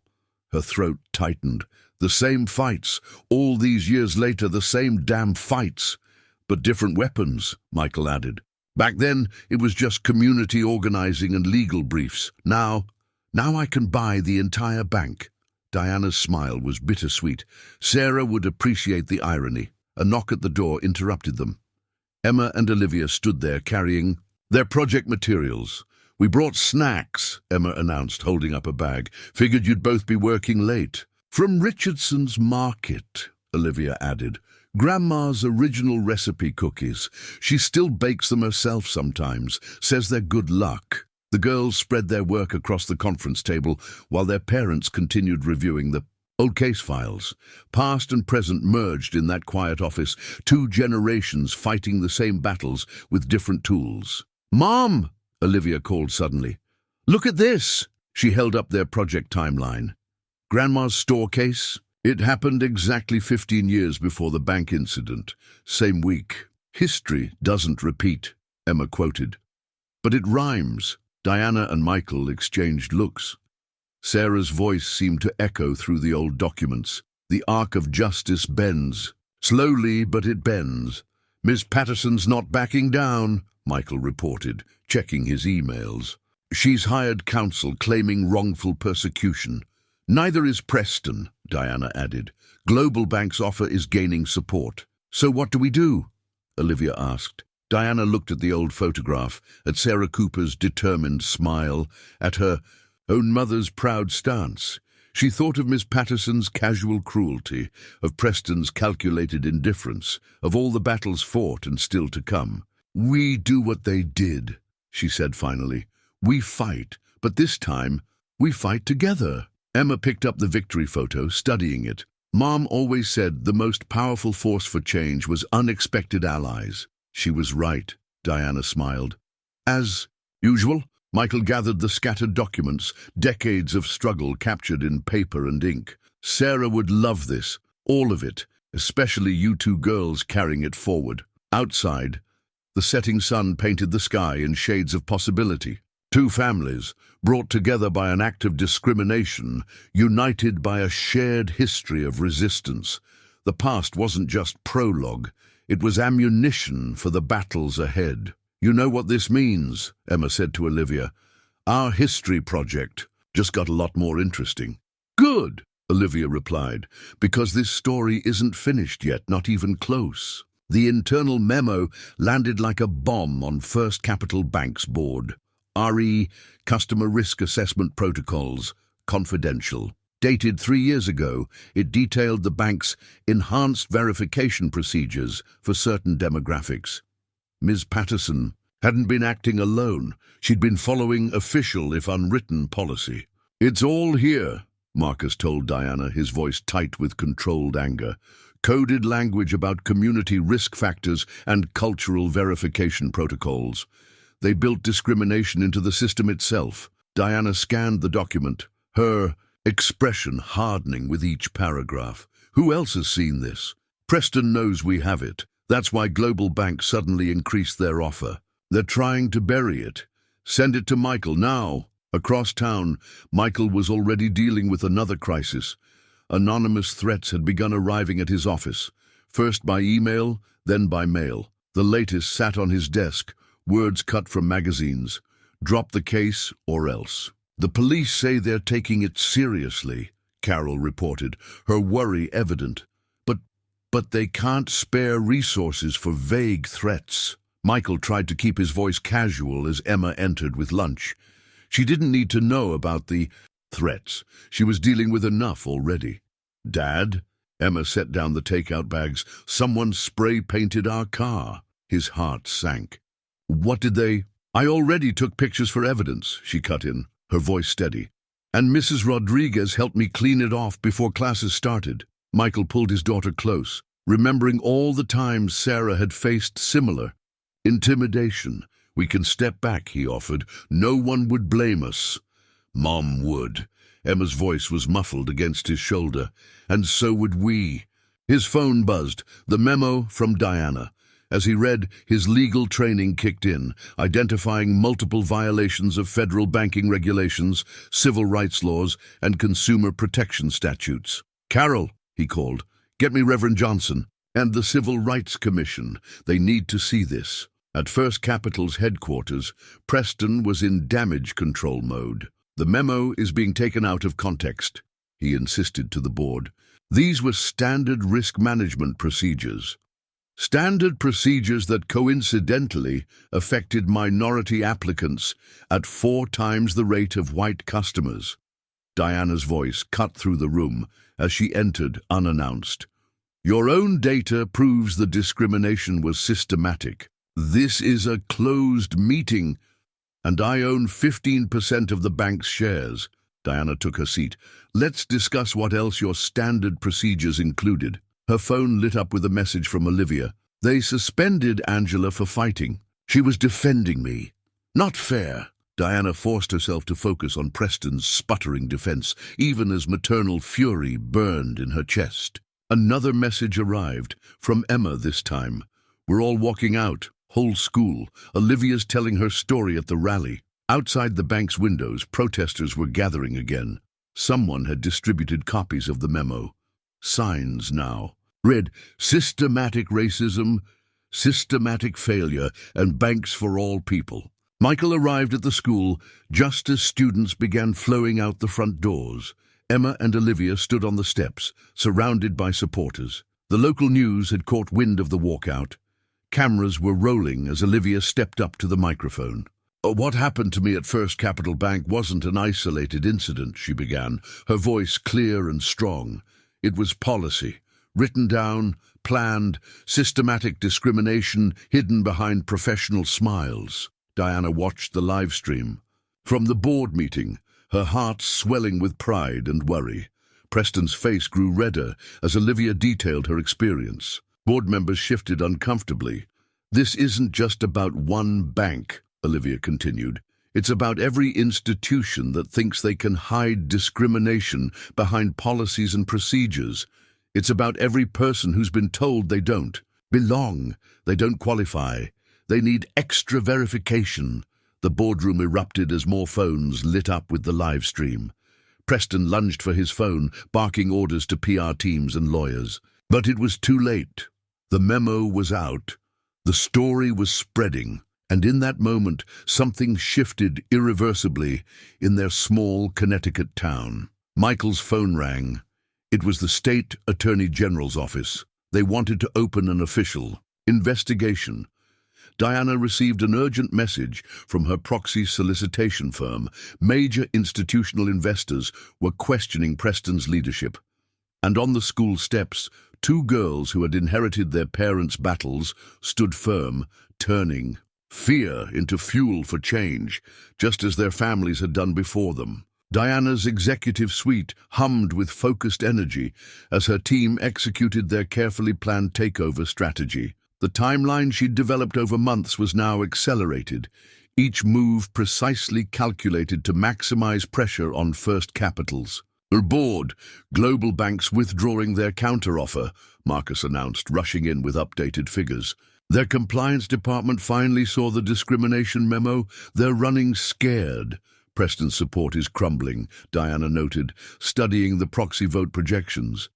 Her throat tightened. The same fights. All these years later, the same damn fights. But different weapons, Michael added. Back then, it was just community organizing and legal briefs. Now I can buy the entire bank. Diana's smile was bittersweet. Sarah would appreciate the irony. A knock at the door interrupted them. Emma and Olivia stood there carrying their project materials. We brought snacks, Emma announced, holding up a bag. Figured you'd both be working late. From Richardson's Market, Olivia added. Grandma's original recipe cookies. She still bakes them herself sometimes, says they're good luck. The girls spread their work across the conference table while their parents continued reviewing the old case files. Past and present merged in that quiet office, 2 generations fighting the same battles with different tools. Mom, Olivia called suddenly. Look at this. She held up their project timeline. Grandma's store case? It happened exactly 15 years before the bank incident. Same week. History doesn't repeat, Emma quoted. But it rhymes. Diana and Michael exchanged looks. Sarah's voice seemed to echo through the old documents. The arc of justice bends. Slowly, but it bends. Miss Patterson's not backing down, Michael reported, checking his emails. She's hired counsel claiming wrongful persecution. Neither is Preston, Diana added. Global Bank's offer is gaining support. So what do we do? Olivia asked. Diana looked at the old photograph, at Sarah Cooper's determined smile, at her own mother's proud stance. She thought of Miss Patterson's casual cruelty, of Preston's calculated indifference, of all the battles fought and still to come. We do what they did, she said finally. We fight, but this time, we fight together. Emma picked up the victory photo, studying it. Mom always said the most powerful force for change was unexpected allies. She was right, Diana smiled. As usual, Michael gathered the scattered documents, decades of struggle captured in paper and ink. Sarah would love this, all of it, especially you 2 girls carrying it forward. Outside, the setting sun painted the sky in shades of possibility. 2 families, brought together by an act of discrimination, united by a shared history of resistance. The past wasn't just prologue, it was ammunition for the battles ahead. You know what this means, Emma said to Olivia. Our history project just got a lot more interesting. Good, Olivia replied, because this story isn't finished yet, not even close. The internal memo landed like a bomb on First Capital Bank's board. RE, Customer Risk Assessment Protocols, confidential. Dated 3 years ago, it detailed the bank's enhanced verification procedures for certain demographics. Ms. Patterson hadn't been acting alone. She'd been following official, if unwritten, policy. It's all here, Marcus told Diana, his voice tight with controlled anger. Coded language about community risk factors and cultural verification protocols. They built discrimination into the system itself. Diana scanned the document, her expression hardening with each paragraph. Who else has seen this? Preston knows we have it. That's why Global Bank suddenly increased their offer. They're trying to bury it. Send it to Michael now. Across town, Michael was already dealing with another crisis. Anonymous threats had begun arriving at his office, first by email, then by mail. The latest sat on his desk, words cut from magazines. Drop the case or else. The police say they're taking it seriously, Carol reported, her worry evident. But they can't spare resources for vague threats. Michael tried to keep his voice casual as Emma entered with lunch. She didn't need to know about the threats. She was dealing with enough already. Dad? Emma set down the takeout bags. Someone spray-painted our car. His heart sank. What did they? I already took pictures for evidence, she cut in, her voice steady. And Mrs. Rodriguez helped me clean it off before classes started. Michael pulled his daughter close, remembering all the times Sarah had faced similar intimidation. We can step back, he offered. No one would blame us. Mom would. Emma's voice was muffled against his shoulder. And so would we. His phone buzzed, the memo from Diana. As he read, his legal training kicked in, identifying multiple violations of federal banking regulations, civil rights laws, and consumer protection statutes. "Carol," he called, "get me Reverend Johnson and the Civil Rights Commission. They need to see this." At First Capital's headquarters, Preston was in damage control mode. "The memo is being taken out of context," he insisted to the board. These were standard risk management procedures. Standard procedures that coincidentally affected minority applicants at 4 times the rate of white customers. Diana's voice cut through the room as she entered unannounced. "Your own data proves the discrimination was systematic. This is a closed meeting, and I own 15% of the bank's shares." Diana took her seat. "Let's discuss what else your standard procedures included." Her phone lit up with a message from Olivia. "They suspended Angela for fighting. She was defending me." "Not fair." Diana forced herself to focus on Preston's sputtering defense, even as maternal fury burned in her chest. Another message arrived, from Emma this time. "We're all walking out. Whole school. Olivia's telling her story at the rally." Outside the bank's windows, protesters were gathering again. Someone had distributed copies of the memo. Signs now read, "Systematic racism, systematic failure, and banks for all people." Michael arrived at the school just as students began flowing out the front doors. Emma and Olivia stood on the steps, surrounded by supporters. The local news had caught wind of the walkout. Cameras were rolling as Olivia stepped up to the microphone. "What happened to me at First Capital Bank wasn't an isolated incident," she began, her voice clear and strong. "It was policy, written down, planned, systematic discrimination hidden behind professional smiles." Diana watched the live stream. From the board meeting, her heart swelling with pride and worry. Preston's face grew redder as Olivia detailed her experience. Board members shifted uncomfortably. "This isn't just about one bank," Olivia continued. "It's about every institution that thinks they can hide discrimination behind policies and procedures. It's about every person who's been told they don't belong, they don't qualify, they need extra verification." The boardroom erupted as more phones lit up with the live stream. Preston lunged for his phone, barking orders to PR teams and lawyers. But it was too late. The memo was out. The story was spreading. And in that moment, something shifted irreversibly in their small Connecticut town. Michael's phone rang. It was the state attorney general's office. They wanted to open an official investigation. Diana received an urgent message from her proxy solicitation firm. Major institutional investors were questioning Preston's leadership. And on the school steps, 2 girls who had inherited their parents' battles stood firm, turning fear into fuel for change, just as their families had done before them. Diana's executive suite hummed with focused energy as her team executed their carefully planned takeover strategy. The timeline she'd developed over months was now accelerated, each move precisely calculated to maximize pressure on First Capital's board. "Global banks withdrawing their counteroffer," Marcus announced, rushing in with updated figures. "Their compliance department finally saw the discrimination memo. They're running scared." "Preston's support is crumbling," Diana noted, studying the proxy vote projections.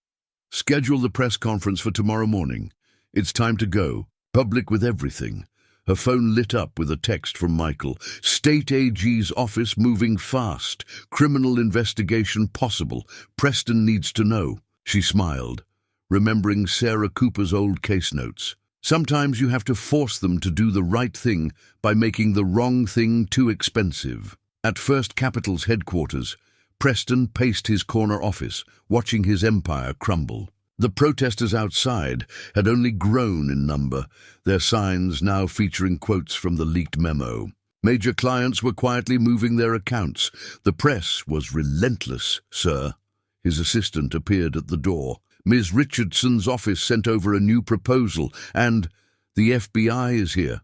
"Schedule the press conference for tomorrow morning. It's time to go. Public with everything." Her phone lit up with a text from Michael. "State AG's office moving fast. Criminal investigation possible. Preston needs to know." She smiled, remembering Sarah Cooper's old case notes. Sometimes you have to force them to do the right thing by making the wrong thing too expensive. At First Capital's headquarters, Preston paced his corner office, watching his empire crumble. The protesters outside had only grown in number, their signs now featuring quotes from the leaked memo. Major clients were quietly moving their accounts. The press was relentless, sir. His assistant appeared at the door. Ms. Richardson's office sent over a new proposal, and the FBI is here.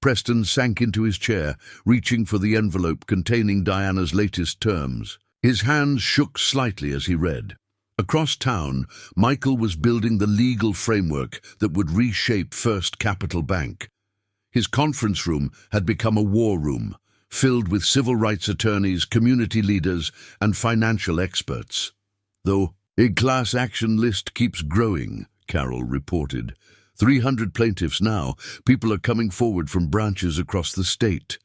Preston sank into his chair, reaching for the envelope containing Diana's latest terms. His hands shook slightly as he read. Across town, Michael was building the legal framework that would reshape First Capital Bank. His conference room had become a war room, filled with civil rights attorneys, community leaders, and financial experts. Though a class action list keeps growing, Carol reported. 300 plaintiffs now. People are coming forward from branches across the state.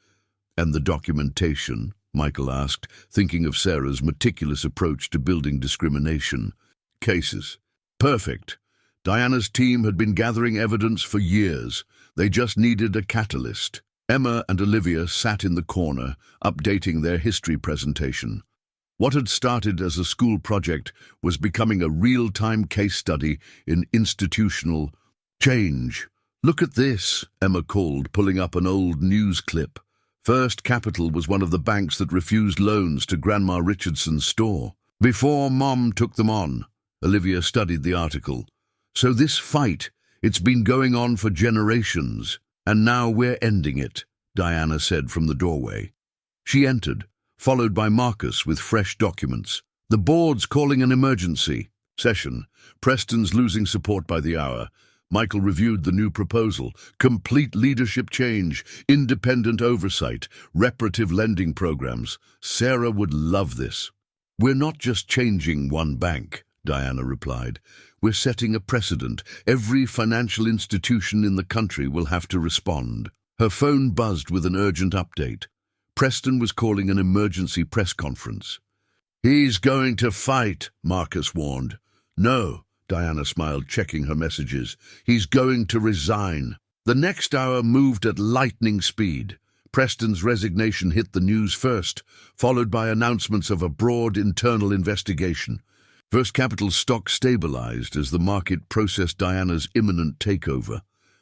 And the documentation? Michael asked, thinking of Sarah's meticulous approach to building discrimination. Cases. Perfect. Diana's team had been gathering evidence for years. They just needed a catalyst. Emma and Olivia sat in the corner, updating their history presentation. What had started as a school project was becoming a real-time case study in institutional change. Look at this, Emma called, pulling up an old news clip. First Capital was one of the banks that refused loans to Grandma Richardson's store. Before Mom took them on, Olivia studied the article. So this fight, it's been going on for generations, and now we're ending it, Diana said from the doorway. She entered, followed by Marcus with fresh documents. The board's calling an emergency session. Preston's losing support by the hour. Michael reviewed the new proposal. Complete leadership change, independent oversight, reparative lending programs. Sarah would love this. We're not just changing one bank, Diana replied. We're setting a precedent. Every financial institution in the country will have to respond. Her phone buzzed with an urgent update. Preston was calling an emergency press conference. He's going to fight, Marcus warned. No, Diana smiled, checking her messages. He's going to resign. The next hour moved at lightning speed. Preston's resignation hit the news first, followed by announcements of a broad internal investigation. First Capital's stock stabilized as the market processed Diana's imminent takeover.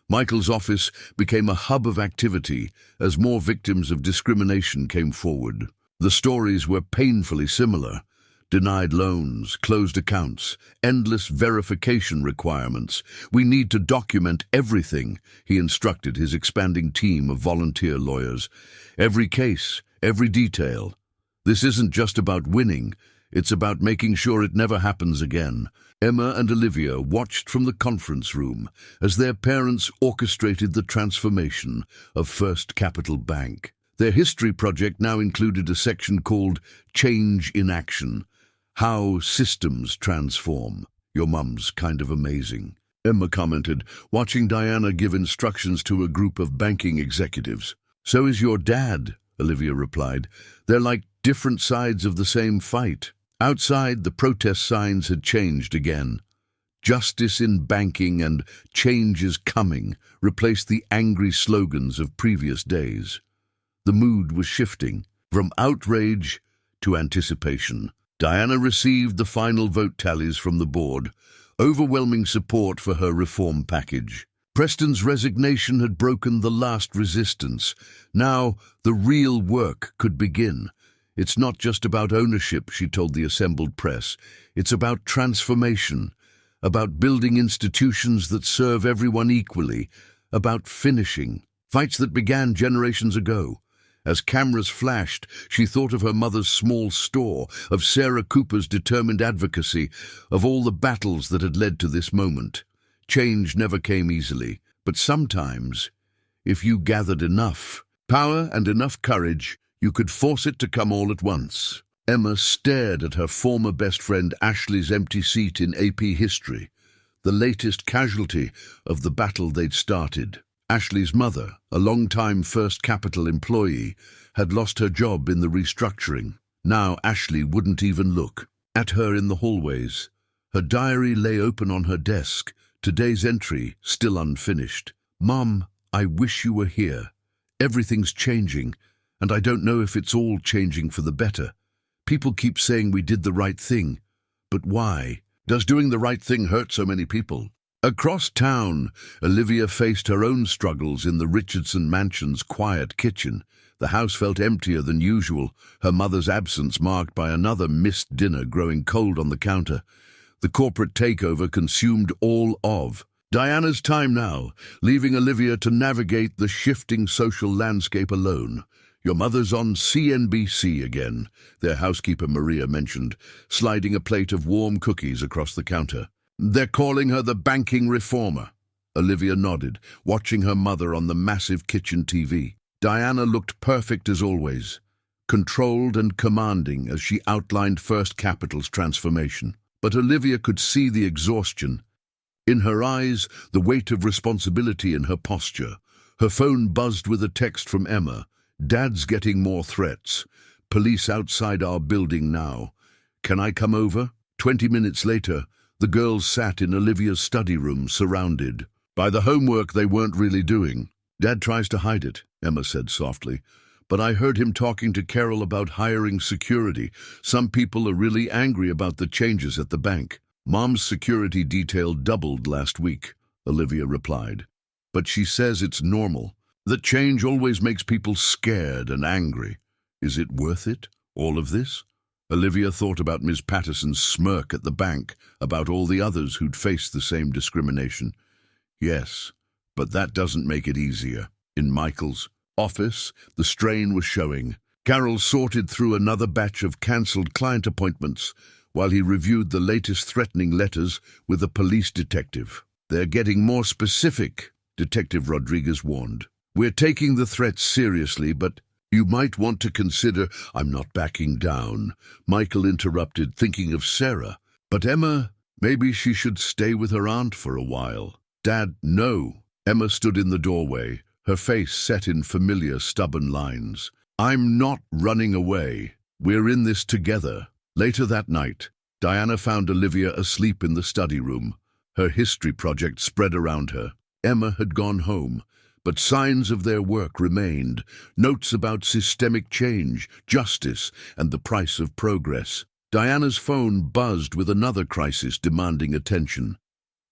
Michael's office became a hub of activity as more victims of discrimination came forward. The stories were painfully similar. Denied loans, closed accounts, endless verification requirements. We need to document everything, he instructed his expanding team of volunteer lawyers. Every case, every detail. This isn't just about winning, it's about making sure it never happens again. Emma and Olivia watched from the conference room as their parents orchestrated the transformation of First Capital Bank. Their history project now included a section called Change in Action. How systems transform. Your mum's kind of amazing, Emma commented, watching Diana give instructions to a group of banking executives. So is your dad, Olivia replied. They're like different sides of the same fight. Outside, the protest signs had changed again. Justice in banking and change is coming replaced the angry slogans of previous days. The mood was shifting from outrage to anticipation. Diana received the final vote tallies from the board, overwhelming support for her reform package. Preston's resignation had broken the last resistance. Now the real work could begin. It's not just about ownership, she told the assembled press. It's about transformation, about building institutions that serve everyone equally, about finishing fights that began generations ago. As cameras flashed, she thought of her mother's small store, of Sarah Cooper's determined advocacy, of all the battles that had led to this moment. Change never came easily, but sometimes, if you gathered enough power and enough courage, you could force it to come all at once. Emma stared at her former best friend Ashley's empty seat in AP History, the latest casualty of the battle they'd started. Ashley's mother, a long-time First Capital employee, had lost her job in the restructuring. Now Ashley wouldn't even look at her in the hallways. Her diary lay open on her desk, today's entry still unfinished. Mom, I wish you were here. Everything's changing, and I don't know if it's all changing for the better. People keep saying we did the right thing, but why? Does doing the right thing hurt so many people? Across town, Olivia faced her own struggles in the Richardson mansion's quiet kitchen. The house felt emptier than usual, her mother's absence marked by another missed dinner growing cold on the counter. The corporate takeover consumed all of Diana's time now, leaving Olivia to navigate the shifting social landscape alone. "Your mother's on CNBC again," their housekeeper Maria mentioned, sliding a plate of warm cookies across the counter. "They're calling her the banking reformer." Olivia nodded, watching her mother on the massive kitchen TV. Diana looked perfect as always, controlled and commanding as she outlined First Capital's transformation. But Olivia could see the exhaustion in her eyes, the weight of responsibility in her posture. Her phone buzzed with a text from Emma. "Dad's getting more threats. Police outside our building now. Can I come over?" 20 minutes later, the girls sat in Olivia's study room, surrounded by the homework they weren't really doing. "Dad tries to hide it," Emma said softly. "But I heard him talking to Carol about hiring security. Some people are really angry about the changes at the bank." "Mom's security detail doubled last week," Olivia replied. "But she says it's normal. That change always makes people scared and angry. Is it worth it, all of this?" Olivia thought about Ms. Patterson's smirk at the bank, about all the others who'd faced the same discrimination. Yes, but that doesn't make it easier. In Michael's office, the strain was showing. Carol sorted through another batch of cancelled client appointments while he reviewed the latest threatening letters with a police detective. "They're getting more specific," Detective Rodriguez warned. "We're taking the threats seriously, but you might want to consider—" "I'm not backing down," Michael interrupted, thinking of Sarah. "But Emma, maybe she should stay with her aunt for a while." "Dad, no." Emma stood in the doorway, her face set in familiar, stubborn lines. "I'm not running away. We're in this together." Later that night, Diana found Olivia asleep in the study room, her history project spread around her. Emma had gone home, but signs of their work remained, notes about systemic change, justice, and the price of progress. Diana's phone buzzed with another crisis demanding attention.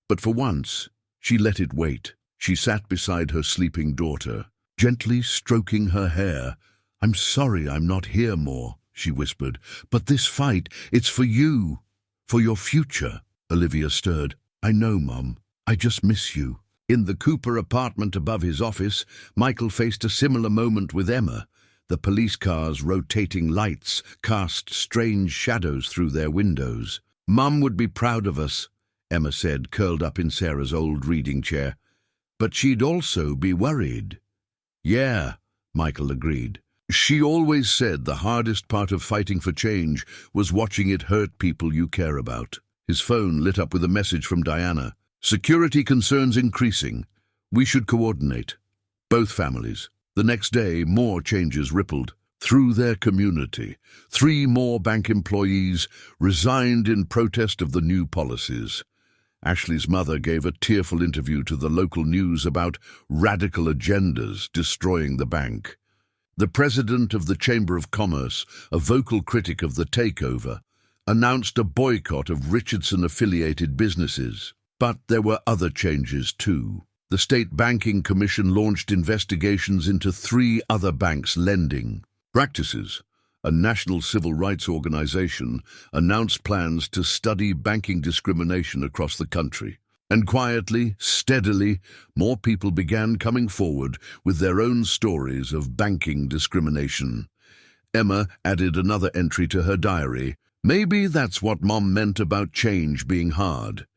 But for once, she let it wait. She sat beside her sleeping daughter, gently stroking her hair. "I'm sorry I'm not here more," she whispered. "But this fight, it's for you, for your future." Olivia stirred. "I know, Mom. I just miss you." In the Cooper apartment above his office, Michael faced a similar moment with Emma. The police cars' rotating lights cast strange shadows through their windows. "Mum would be proud of us," Emma said, curled up in Sarah's old reading chair. "But she'd also be worried." "Yeah," Michael agreed. "She always said the hardest part of fighting for change was watching it hurt people you care about." His phone lit up with a message from Diana. "Security concerns increasing. We should coordinate." Both families. The next day, more changes rippled through their community. 3 more bank employees resigned in protest of the new policies. Ashley's mother gave a tearful interview to the local news about radical agendas destroying the bank. The president of the Chamber of Commerce, a vocal critic of the takeover, announced a boycott of Richardson-affiliated businesses. But there were other changes too. The State Banking Commission launched investigations into 3 other banks' lending practices. A national civil rights organization announced plans to study banking discrimination across the country. And quietly, steadily, more people began coming forward with their own stories of banking discrimination. Emma added another entry to her diary. "Maybe that's what Mom meant about change being hard.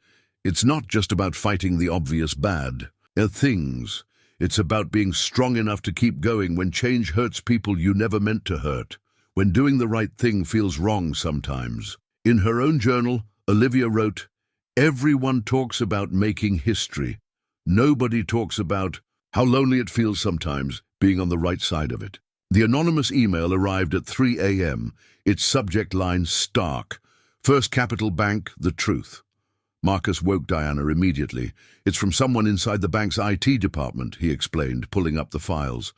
It's not just about fighting the obvious bad things. It's about being strong enough to keep going when change hurts people you never meant to hurt, when doing the right thing feels wrong sometimes." In her own journal, Olivia wrote, "Everyone talks about making history. Nobody talks about how lonely it feels sometimes being on the right side of it." The anonymous email arrived at 3 a.m., its subject line stark. "First Capital Bank, the truth." Marcus woke Diana immediately. "It's from someone inside the bank's IT department," he explained, pulling up the files.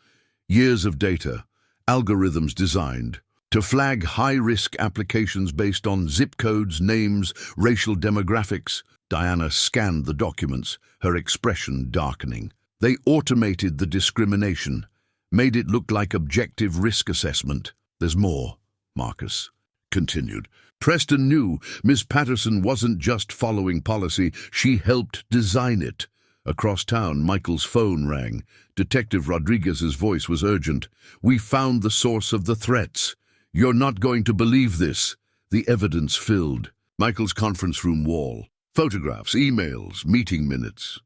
"Years of data, algorithms designed to flag high-risk applications based on zip codes, names, racial demographics." Diana scanned the documents, her expression darkening. "They automated the discrimination, made it look like objective risk assessment. There's more, Marcus continued. Preston knew Miss Patterson wasn't just following policy, she helped design it. Across town, Michael's phone rang. Detective Rodriguez's voice was urgent. "We found the source of the threats. You're not going to believe this." The evidence filled Michael's conference room wall. Photographs, emails, meeting minutes.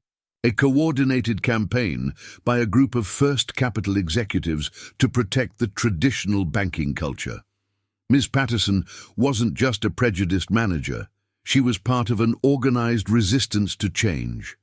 A coordinated campaign by a group of First Capital executives to protect the traditional banking culture. Ms. Patterson wasn't just a prejudiced manager. She was part of an organized resistance to change.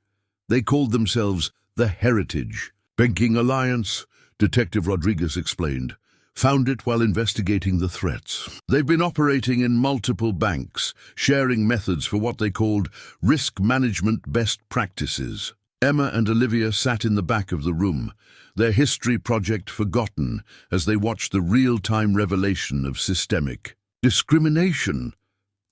They called themselves the Heritage Banking Alliance, Detective Rodriguez explained. Found it while investigating the threats. They've been operating in multiple banks, sharing methods for what they called risk management best practices. Emma and Olivia sat in the back of the room, their history project forgotten as they watched the real-time revelation of systemic discrimination.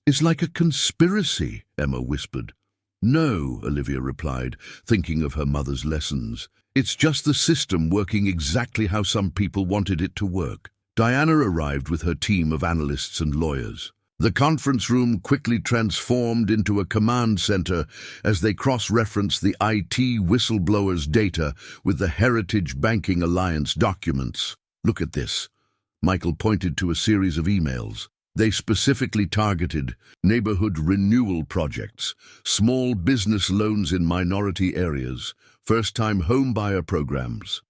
"It's like a conspiracy," Emma whispered. "No," Olivia replied, thinking of her mother's lessons. "It's just the system working exactly how some people wanted it to work." Diana arrived with her team of analysts and lawyers. The conference room quickly transformed into a command center as they cross-referenced the IT whistleblowers' data with the Heritage Banking Alliance documents. "Look at this." Michael pointed to a series of emails. They specifically targeted neighborhood renewal projects, small business loans in minority areas, first-time homebuyer programs.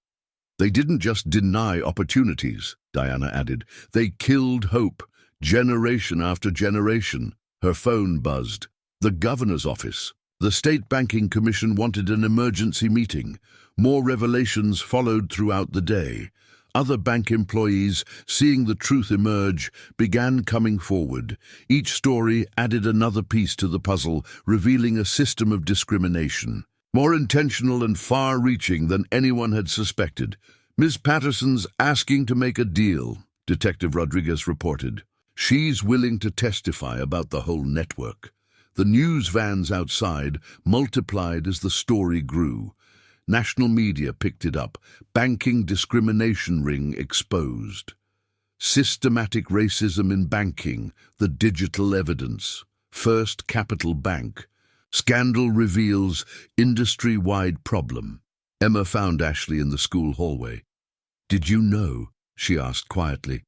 They didn't just deny opportunities, Diana added. They killed hope, generation after generation. Her phone buzzed. The governor's office. The State Banking Commission wanted an emergency meeting. More revelations followed throughout the day. Other bank employees, seeing the truth emerge, began coming forward. Each story added another piece to the puzzle, revealing a system of discrimination, more intentional and far-reaching than anyone had suspected. "Ms. Patterson's asking to make a deal," Detective Rodriguez reported. "She's willing to testify about the whole network." The news vans outside multiplied as the story grew. National media picked it up. Banking discrimination ring exposed. Systematic racism in banking, the digital evidence. First Capital Bank. Scandal reveals industry-wide problem. Emma found Ashley in the school hallway. "Did you know," she asked quietly,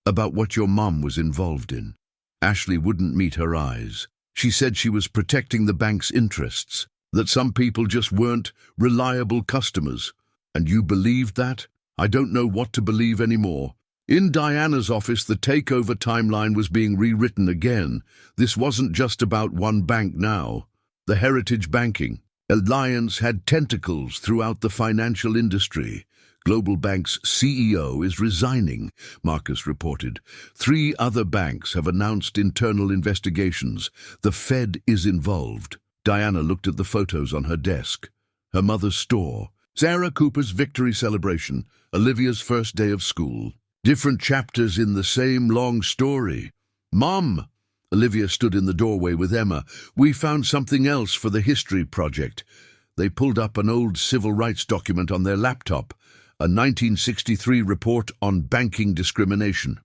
"about what your mom was involved in?" Ashley wouldn't meet her eyes. She said she was protecting the bank's interests, that some people just weren't reliable customers. "And you believed that?" "I don't know what to believe anymore." In Diana's office, the takeover timeline was being rewritten again. This wasn't just about one bank now. The Heritage Banking Alliance had tentacles throughout the financial industry. Global Bank's CEO is resigning, Marcus reported. 3 other banks have announced internal investigations. The Fed is involved. Diana looked at the photos on her desk. Her mother's store. Sarah Cooper's victory celebration. Olivia's first day of school. Different chapters in the same long story. "Mom!" Olivia stood in the doorway with Emma. "We found something else for the history project." They pulled up an old civil rights document on their laptop. A 1963 report on banking discrimination.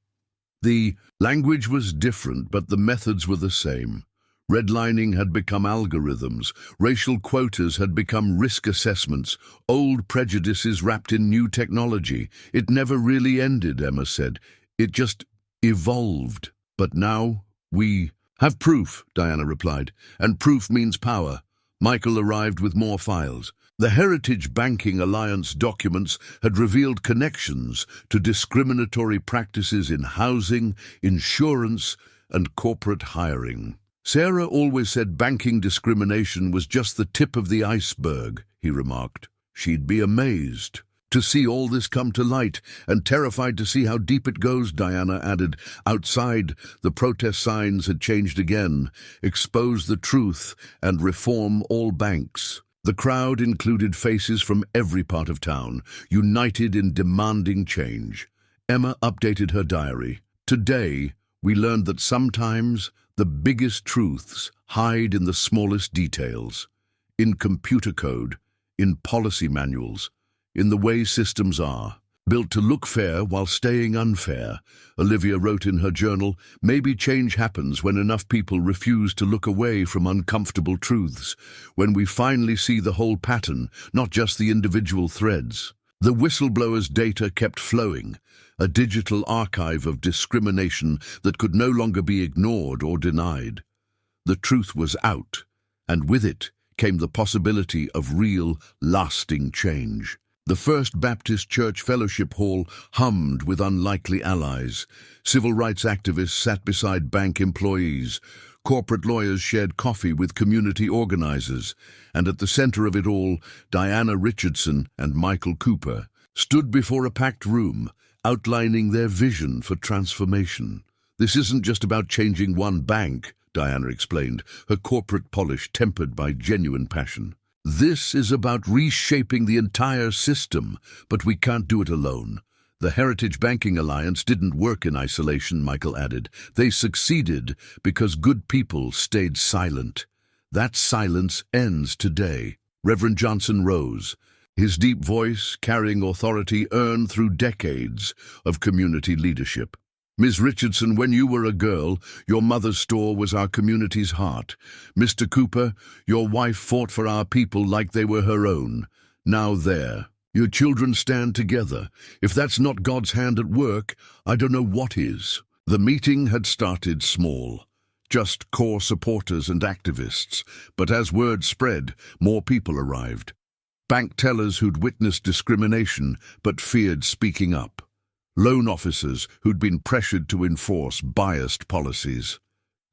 The language was different, but the methods were the same. Redlining had become algorithms, racial quotas had become risk assessments, old prejudices wrapped in new technology. It never really ended, Emma said. It just evolved. "But now we have proof," Diana replied, "and proof means power." Michael arrived with more files. The Heritage Banking Alliance documents had revealed connections to discriminatory practices in housing, insurance, and corporate hiring. "Sarah always said banking discrimination was just the tip of the iceberg," he remarked. "She'd be amazed to see all this come to light, and terrified to see how deep it goes," Diana added. Outside, the protest signs had changed again. "Expose the truth and reform all banks." The crowd included faces from every part of town, united in demanding change. Emma updated her diary. "Today, we learned that sometimes the biggest truths hide in the smallest details. In computer code, in policy manuals, in the way systems are. Built to look fair while staying unfair, Olivia wrote in her journal, maybe change happens when enough people refuse to look away from uncomfortable truths, when we finally see the whole pattern, not just the individual threads. The whistleblower's data kept flowing, a digital archive of discrimination that could no longer be ignored or denied. The truth was out, and with it came the possibility of real, lasting change. The First Baptist Church Fellowship Hall hummed with unlikely allies. Civil rights activists sat beside bank employees. Corporate lawyers shared coffee with community organizers. And at the center of it all, Diana Richardson and Michael Cooper stood before a packed room, outlining their vision for transformation. This isn't just about changing one bank, Diana explained, her corporate polish tempered by genuine passion. This is about reshaping the entire system, but we can't do it alone. The Heritage Banking Alliance didn't work in isolation, Michael added. They succeeded because good people stayed silent. That silence ends today. Reverend Johnson rose, his deep voice carrying authority earned through decades of community leadership. Ms. Richardson, when you were a girl, your mother's store was our community's heart. Mr. Cooper, your wife fought for our people like they were her own. Now there, your children stand together. If that's not God's hand at work, I don't know what is. The meeting had started small, just core supporters and activists. But as word spread, more people arrived. Bank tellers who'd witnessed discrimination but feared speaking up. Loan officers who'd been pressured to enforce biased policies.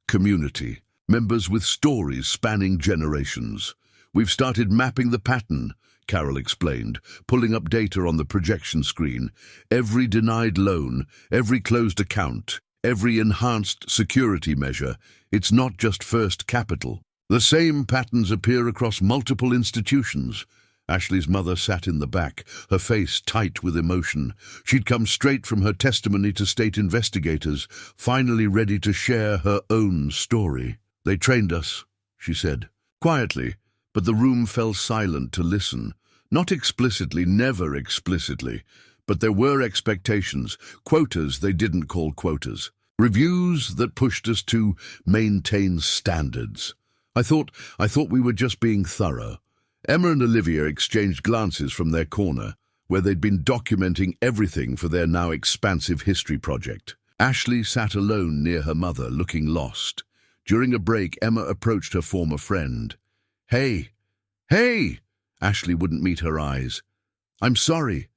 Community, members with stories spanning generations. We've started mapping the pattern, Carol explained, pulling up data on the projection screen. Every denied loan, every closed account, every enhanced security measure. It's not just First Capital. The same patterns appear across multiple institutions. Ashley's mother sat in the back, her face tight with emotion. She'd come straight from her testimony to state investigators, finally ready to share her own story. They trained us, she said, quietly, but the room fell silent to listen. Not explicitly, never explicitly, but there were expectations, quotas they didn't call quotas, reviews that pushed us to maintain standards. I thought we were just being thorough. Emma and Olivia exchanged glances from their corner, where they'd been documenting everything for their now expansive history project. Ashley sat alone near her mother, looking lost. During a break, Emma approached her former friend. Hey! Ashley wouldn't meet her eyes. I'm sorry.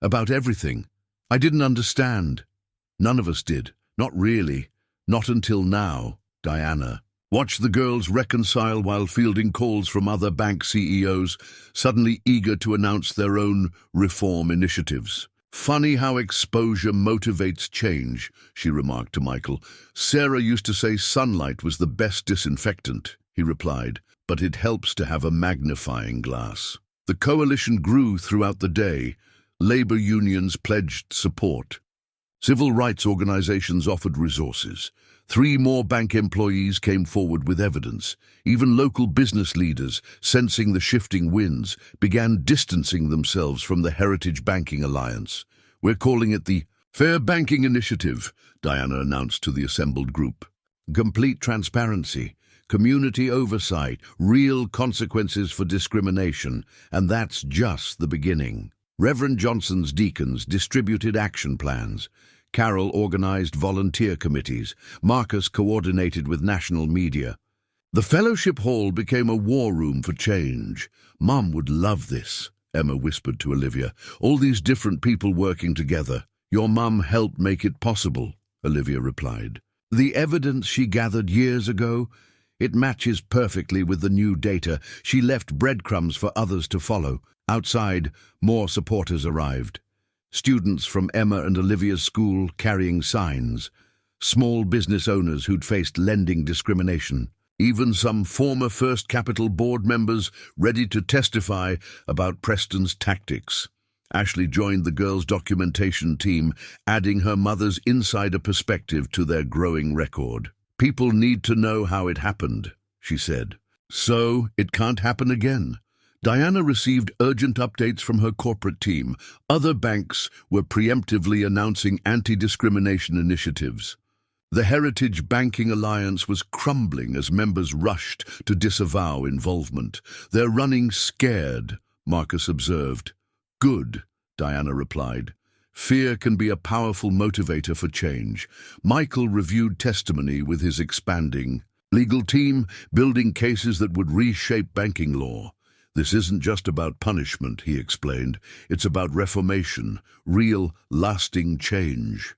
About everything. I didn't understand. None of us did. Not really. Not until now, Diana. Watch the girls reconcile while fielding calls from other bank CEOs, suddenly eager to announce their own reform initiatives. Funny how exposure motivates change, she remarked to Michael. Sarah used to say sunlight was the best disinfectant, he replied, but it helps to have a magnifying glass. The coalition grew throughout the day. Labor unions pledged support. Civil rights organizations offered resources. 3 more bank employees came forward with evidence. Even local business leaders, sensing the shifting winds, began distancing themselves from the Heritage Banking Alliance. We're calling it the Fair Banking Initiative, Diana announced to the assembled group. Complete transparency, community oversight, real consequences for discrimination, and that's just the beginning. Reverend Johnson's deacons distributed action plans. Carol organized volunteer committees. Marcus coordinated with national media. The fellowship hall became a war room for change. Mom would love this, Emma whispered to Olivia. All these different people working together. Your mum helped make it possible, Olivia replied. The evidence she gathered years ago, it matches perfectly with the new data. She left breadcrumbs for others to follow. Outside, more supporters arrived. Students from Emma and Olivia's school carrying signs. Small business owners who'd faced lending discrimination. Even some former First Capital board members ready to testify about Preston's tactics. Ashley joined the girls' documentation team, adding her mother's insider perspective to their growing record. People need to know how it happened, she said. So it can't happen again. Diana received urgent updates from her corporate team. Other banks were preemptively announcing anti-discrimination initiatives. The Heritage Banking Alliance was crumbling as members rushed to disavow involvement. "They're running scared," Marcus observed. "Good," Diana replied. "Fear can be a powerful motivator for change." Michael reviewed testimony with his expanding legal team, building cases that would reshape banking law. "This isn't just about punishment," he explained. "It's about reformation, real, lasting change."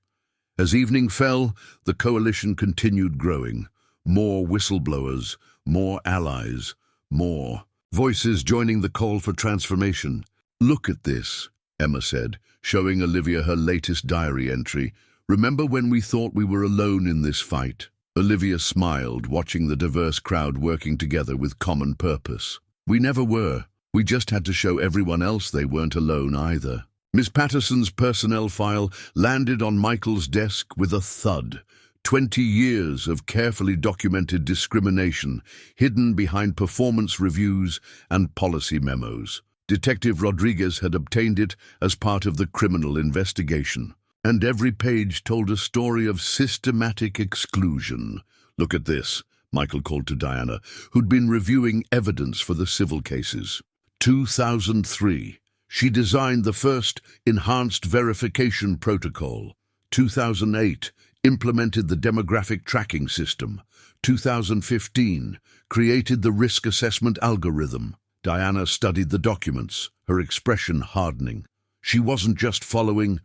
As evening fell, the coalition continued growing. More whistleblowers, more allies, more voices joining the call for transformation. "Look at this," Emma said, showing Olivia her latest diary entry. "Remember when we thought we were alone in this fight?" Olivia smiled, watching the diverse crowd working together with common purpose. "We never were. We just had to show everyone else they weren't alone either." Ms. Patterson's personnel file landed on Michael's desk with a thud. 20 years of carefully documented discrimination hidden behind performance reviews and policy memos. Detective Rodriguez had obtained it as part of the criminal investigation. And every page told a story of systematic exclusion. "Look at this," Michael called to Diana, who'd been reviewing evidence for the civil cases. 2003. She designed the first enhanced verification protocol. 2008, implemented the demographic tracking system. 2015, created the risk assessment algorithm. Diana studied the documents, her expression hardening. She wasn't just following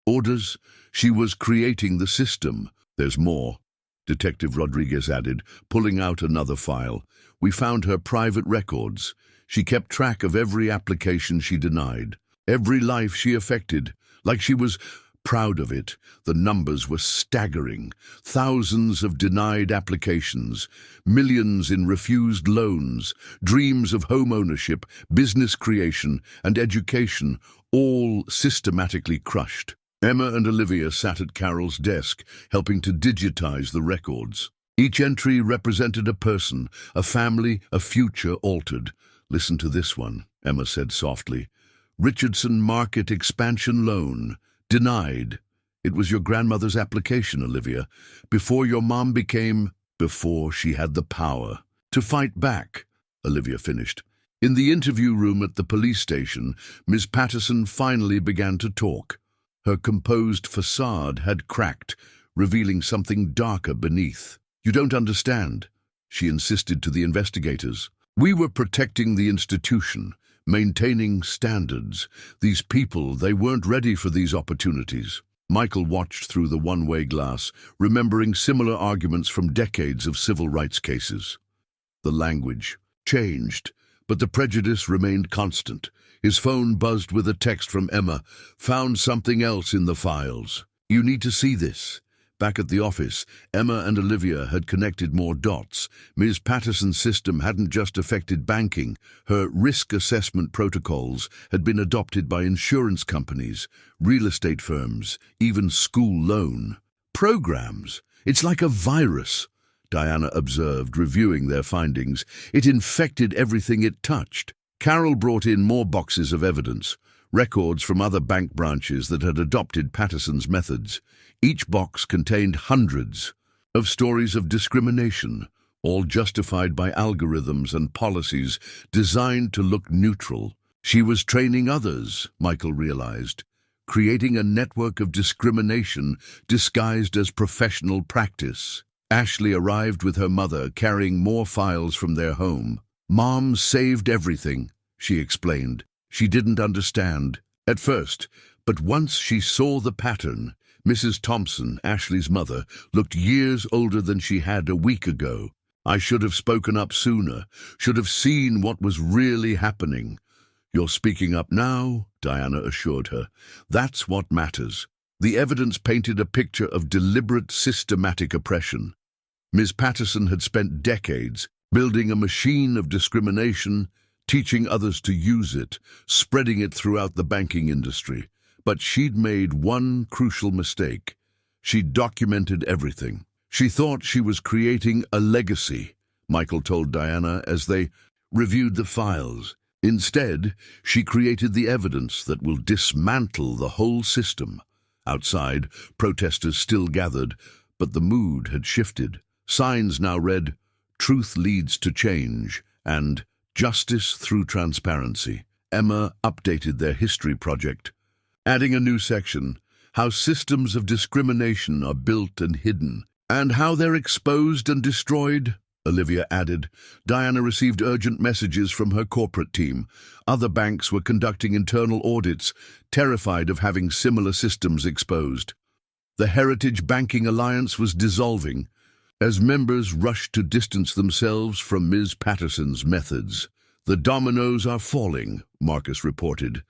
orders, she was creating the system. "There's more," Detective Rodriguez added, pulling out another file. "We found her private records. She kept track of every application she denied, every life she affected, like she was proud of it." The numbers were staggering. Thousands of denied applications, millions in refused loans, dreams of home ownership, business creation, and education, all systematically crushed. Emma and Olivia sat at Carol's desk, helping to digitize the records. Each entry represented a person, a family, a future altered. "Listen to this one," Emma said softly. "Richardson Market Expansion Loan. Denied. It was your grandmother's application, Olivia, before your mom before she had the power to fight back," Olivia finished. In the interview room at the police station, Ms. Patterson finally began to talk. Her composed facade had cracked, revealing something darker beneath. "You don't understand," she insisted to the investigators. "We were protecting the institution, maintaining standards. These people, they weren't ready for these opportunities." Michael watched through the one-way glass, remembering similar arguments from decades of civil rights cases. The language changed, but the prejudice remained constant. His phone buzzed with a text from Emma. "Found something else in the files. You need to see this." Back at the office, Emma and Olivia had connected more dots. Ms. Patterson's system hadn't just affected banking. Her risk assessment protocols had been adopted by insurance companies, real estate firms, even school loan programs. "It's like a virus," Diana observed, reviewing their findings. "It infected everything it touched." Carol brought in more boxes of evidence, records from other bank branches that had adopted Patterson's methods. Each box contained hundreds of stories of discrimination, all justified by algorithms and policies designed to look neutral. She was training others, Michael realized, creating a network of discrimination disguised as professional practice. Ashley arrived with her mother, carrying more files from their home. "Mom saved everything," she explained. She didn't understand at first, but once she saw the pattern, Mrs. Thompson, Ashley's mother, looked years older than she had a week ago. "I should have spoken up sooner, should have seen what was really happening." "You're speaking up now," Diana assured her. "That's what matters." The evidence painted a picture of deliberate, systematic oppression. Ms. Patterson had spent decades building a machine of discrimination, teaching others to use it, spreading it throughout the banking industry. But she'd made one crucial mistake. She'd documented everything. She thought she was creating a legacy, Michael told Diana as they reviewed the files. Instead, she created the evidence that will dismantle the whole system. Outside, protesters still gathered, but the mood had shifted. Signs now read, "Truth leads to change," and "Justice through transparency." Emma updated their history project, adding a new section, "How systems of discrimination are built and hidden, and how they're exposed and destroyed." Olivia added. Diana received urgent messages from her corporate team. Other banks were conducting internal audits, terrified of having similar systems exposed. The Heritage Banking Alliance was dissolving, as members rushed to distance themselves from Ms. Patterson's methods. "The dominoes are falling," Marcus reported.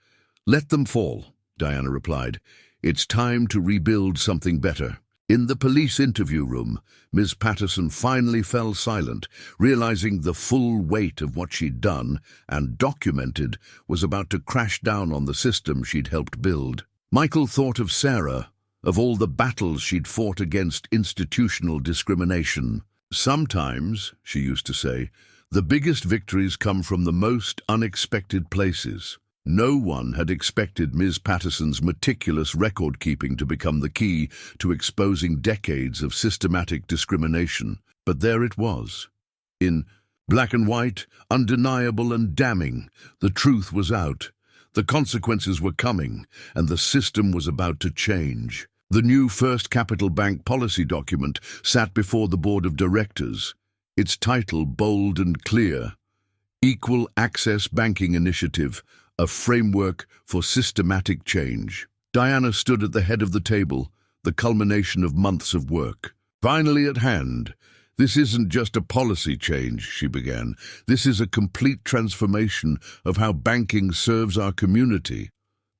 "Let them fall," Diana replied. "It's time to rebuild something better." In the police interview room, Ms. Patterson finally fell silent, realizing the full weight of what she'd done and documented was about to crash down on the system she'd helped build. Michael thought of Sarah, of all the battles she'd fought against institutional discrimination. "Sometimes," she used to say, "the biggest victories come from the most unexpected places." No one had expected Ms. Patterson's meticulous record-keeping to become the key to exposing decades of systematic discrimination, but there it was. In black and white, undeniable and damning, the truth was out. The consequences were coming, and the system was about to change. The new First Capital Bank policy document sat before the board of directors, its title bold and clear, Equal Access Banking Initiative, a framework for systematic change. Diana stood at the head of the table, the culmination of months of work. "Finally at hand. This isn't just a policy change," she began. "This is a complete transformation of how banking serves our community."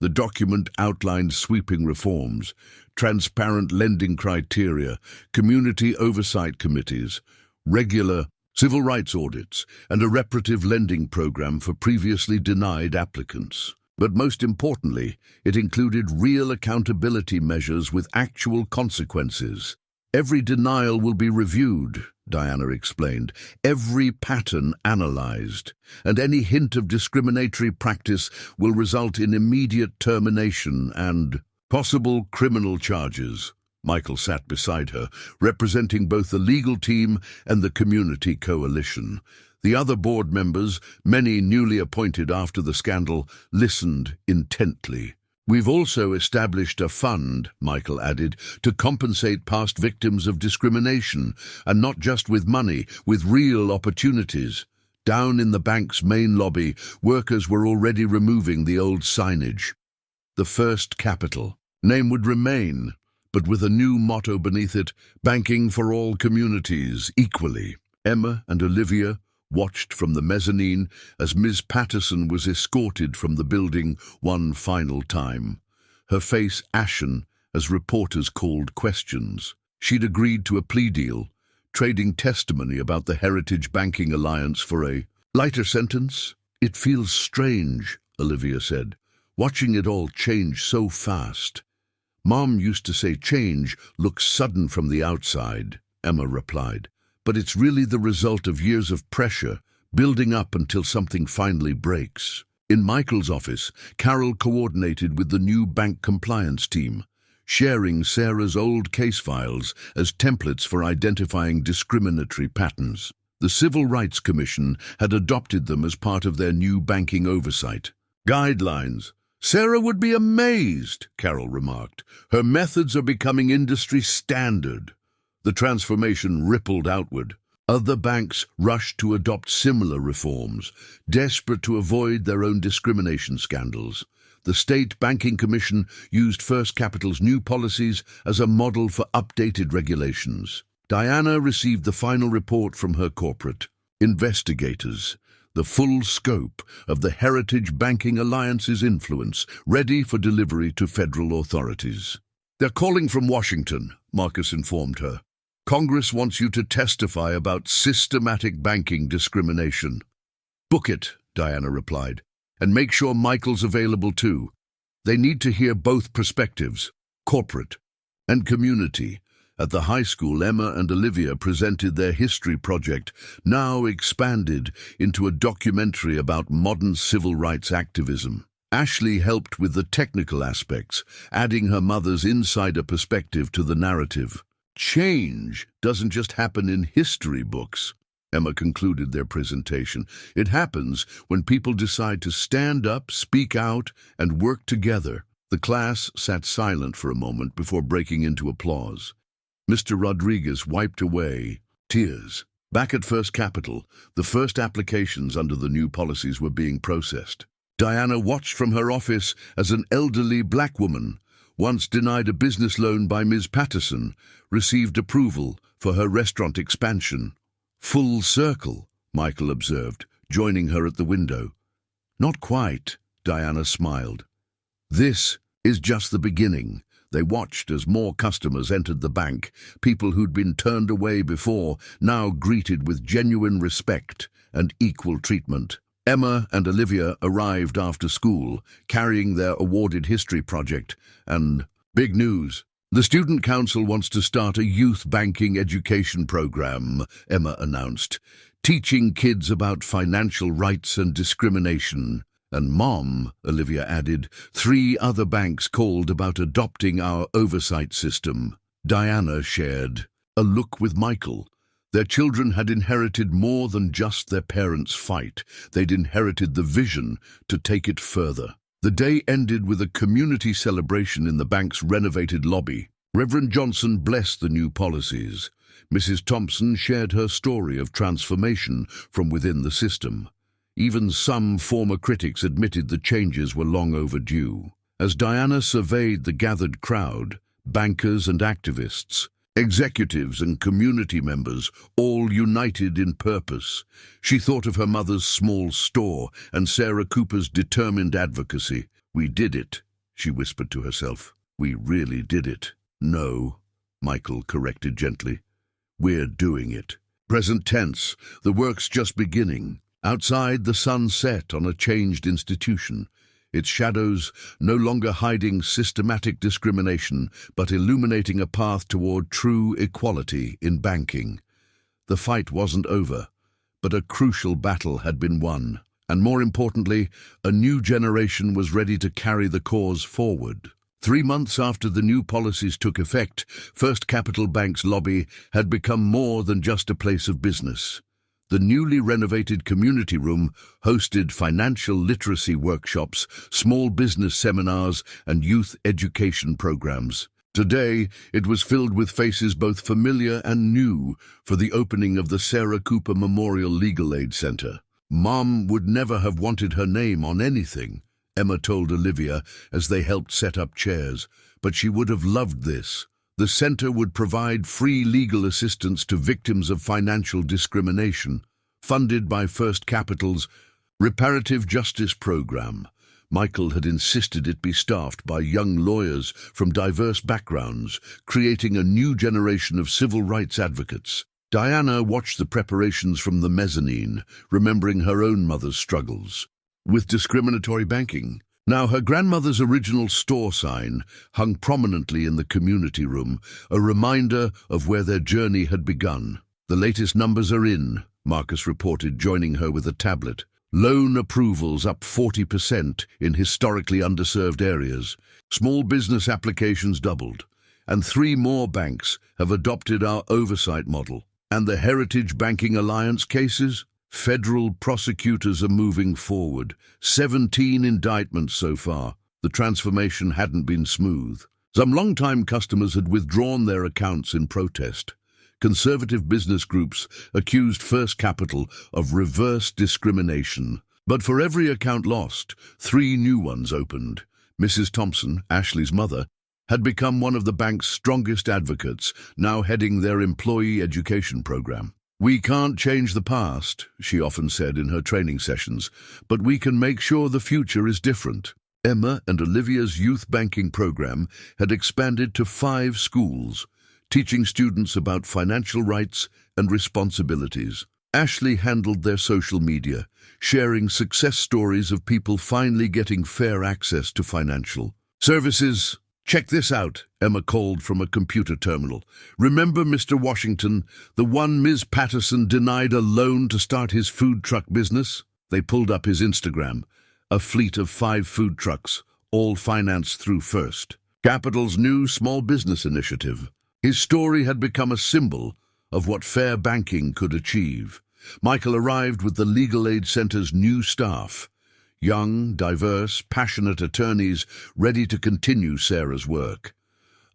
The document outlined sweeping reforms, transparent lending criteria, community oversight committees, regular civil rights audits, and a reparative lending program for previously denied applicants. But most importantly, it included real accountability measures with actual consequences. "Every denial will be reviewed," Diana explained, "every pattern analyzed, and any hint of discriminatory practice will result in immediate termination and possible criminal charges." Michael sat beside her, representing both the legal team and the community coalition. The other board members, many newly appointed after the scandal, listened intently. "We've also established a fund," Michael added, "to compensate past victims of discrimination, and not just with money, with real opportunities." Down in the bank's main lobby, workers were already removing the old signage. The First Capital name would remain, but with a new motto beneath it, "Banking for all communities, equally." Emma and Olivia watched from the mezzanine as Ms. Patterson was escorted from the building one final time, her face ashen as reporters called questions. She'd agreed to a plea deal, trading testimony about the Heritage Banking Alliance for a lighter sentence. "It feels strange," Olivia said, "watching it all change so fast." "Mom used to say change looks sudden from the outside," Emma replied. "But it's really the result of years of pressure, building up until something finally breaks." In Michael's office, Carol coordinated with the new bank compliance team, sharing Sarah's old case files as templates for identifying discriminatory patterns. The Civil Rights Commission had adopted them as part of their new banking oversight guidelines. "Sarah would be amazed," Carol remarked. "Her methods are becoming industry standard." The transformation rippled outward. Other banks rushed to adopt similar reforms, desperate to avoid their own discrimination scandals. The State Banking Commission used First Capital's new policies as a model for updated regulations. Diana received the final report from her corporate investigators, the full scope of the Heritage Banking Alliance's influence, ready for delivery to federal authorities. "They're calling from Washington," Marcus informed her. "Congress wants you to testify about systematic banking discrimination." "Book it," Diana replied, "and make sure Michael's available too. They need to hear both perspectives, corporate and community, At the high school, Emma and Olivia presented their history project, now expanded into a documentary about modern civil rights activism. Ashley helped with the technical aspects, adding her mother's insider perspective to the narrative. Change doesn't just happen in history books, Emma concluded their presentation. It happens when people decide to stand up, speak out, and work together. The class sat silent for a moment before breaking into applause. Mr. Rodriguez wiped away tears. Back at First Capital, the first applications under the new policies were being processed. Diana watched from her office as an elderly black woman, once denied a business loan by Ms. Patterson, received approval for her restaurant expansion. "Full circle," Michael observed, joining her at the window. "Not quite," Diana smiled. "This is just the beginning." They watched as more customers entered the bank, people who'd been turned away before, now greeted with genuine respect and equal treatment. Emma and Olivia arrived after school, carrying their awarded history project, and big news. "The Student Council wants to start a youth banking education program," Emma announced, "teaching kids about financial rights and discrimination." "And Mom," Olivia added, "3 other banks called about adopting our oversight system." Diana shared a look with Michael. Their children had inherited more than just their parents' fight. They'd inherited the vision to take it further. The day ended with a community celebration in the bank's renovated lobby. Reverend Johnson blessed the new policies. Mrs. Thompson shared her story of transformation from within the system. Even some former critics admitted the changes were long overdue. As Diana surveyed the gathered crowd, bankers and activists, executives and community members, all united in purpose, she thought of her mother's small store and Sarah Cooper's determined advocacy. "We did it," she whispered to herself. "We really did it." "No," Michael corrected gently. "We're doing it." Present tense, the work's just beginning. Outside, the sun set on a changed institution, its shadows no longer hiding systematic discrimination, but illuminating a path toward true equality in banking. The fight wasn't over, but a crucial battle had been won. And more importantly, a new generation was ready to carry the cause forward. 3 months after the new policies took effect, First Capital Bank's lobby had become more than just a place of business. The newly renovated community room hosted financial literacy workshops, small business seminars, and youth education programs. Today, it was filled with faces both familiar and new for the opening of the Sarah Cooper Memorial Legal Aid Center. "Mom would never have wanted her name on anything," Emma told Olivia as they helped set up chairs, "but she would have loved this. The center would provide free legal assistance to victims of financial discrimination, funded by First Capital's reparative justice program." Michael had insisted it be staffed by young lawyers from diverse backgrounds, creating a new generation of civil rights advocates. Diana watched the preparations from the mezzanine, remembering her own mother's struggles with discriminatory banking. Now, her grandmother's original store sign hung prominently in the community room, a reminder of where their journey had begun. "The latest numbers are in," Marcus reported, joining her with a tablet. "Loan approvals up 40% in historically underserved areas. Small business applications doubled. And 3 more banks have adopted our oversight model. And the Heritage Banking Alliance cases? Federal prosecutors are moving forward. 17 indictments so far. The transformation hadn't been smooth. Some long-time customers had withdrawn their accounts in protest. Conservative business groups accused First Capital of reverse discrimination. But for every account lost, 3 new ones opened. Mrs. Thompson, Ashley's mother, had become one of the bank's strongest advocates, now heading their employee education program. "We can't change the past," she often said in her training sessions, "but we can make sure the future is different." Emma and Olivia's youth banking program had expanded to 5 schools, teaching students about financial rights and responsibilities. Ashley handled their social media, sharing success stories of people finally getting fair access to financial services. "Check this out," Emma called from a computer terminal. "Remember Mr. Washington, the one Ms. Patterson denied a loan to start his food truck business?" They pulled up his Instagram. A fleet of 5 food trucks, all financed through First Capital's new small business initiative. His story had become a symbol of what fair banking could achieve. Michael arrived with the Legal Aid Center's new staff. Young, diverse, passionate attorneys ready to continue Sarah's work.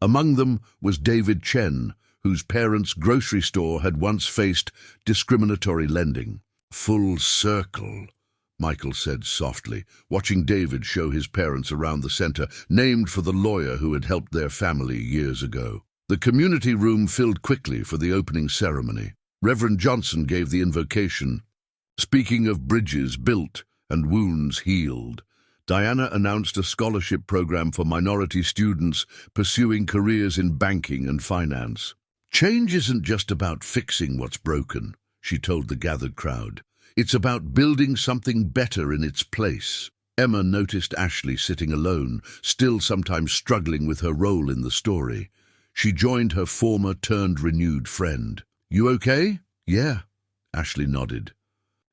Among them was David Chen, whose parents' grocery store had once faced discriminatory lending. "Full circle," Michael said softly, watching David show his parents around the center, named for the lawyer who had helped their family years ago. The community room filled quickly for the opening ceremony. Reverend Johnson gave the invocation. Speaking of bridges built and wounds healed, Diana announced a scholarship program for minority students pursuing careers in banking and finance. "Change isn't just about fixing what's broken," she told the gathered crowd. "It's about building something better in its place." Emma noticed Ashley sitting alone, still sometimes struggling with her role in the story. She joined her former renewed friend. "You okay?" "Yeah," Ashley nodded.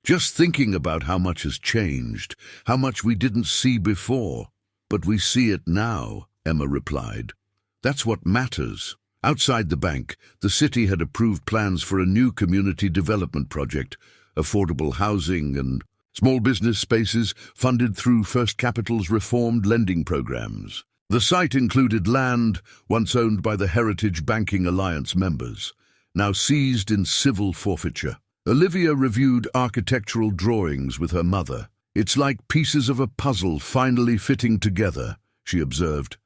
"Just thinking about how much has changed, how much we didn't see before. But we see it now," Emma replied. "That's what matters." Outside the bank, the city had approved plans for a new community development project, affordable housing and small business spaces funded through First Capital's reformed lending programs. The site included land once owned by the Heritage Banking Alliance members, now seized in civil forfeiture. Olivia reviewed architectural drawings with her mother. "It's like pieces of a puzzle finally fitting together," she observed.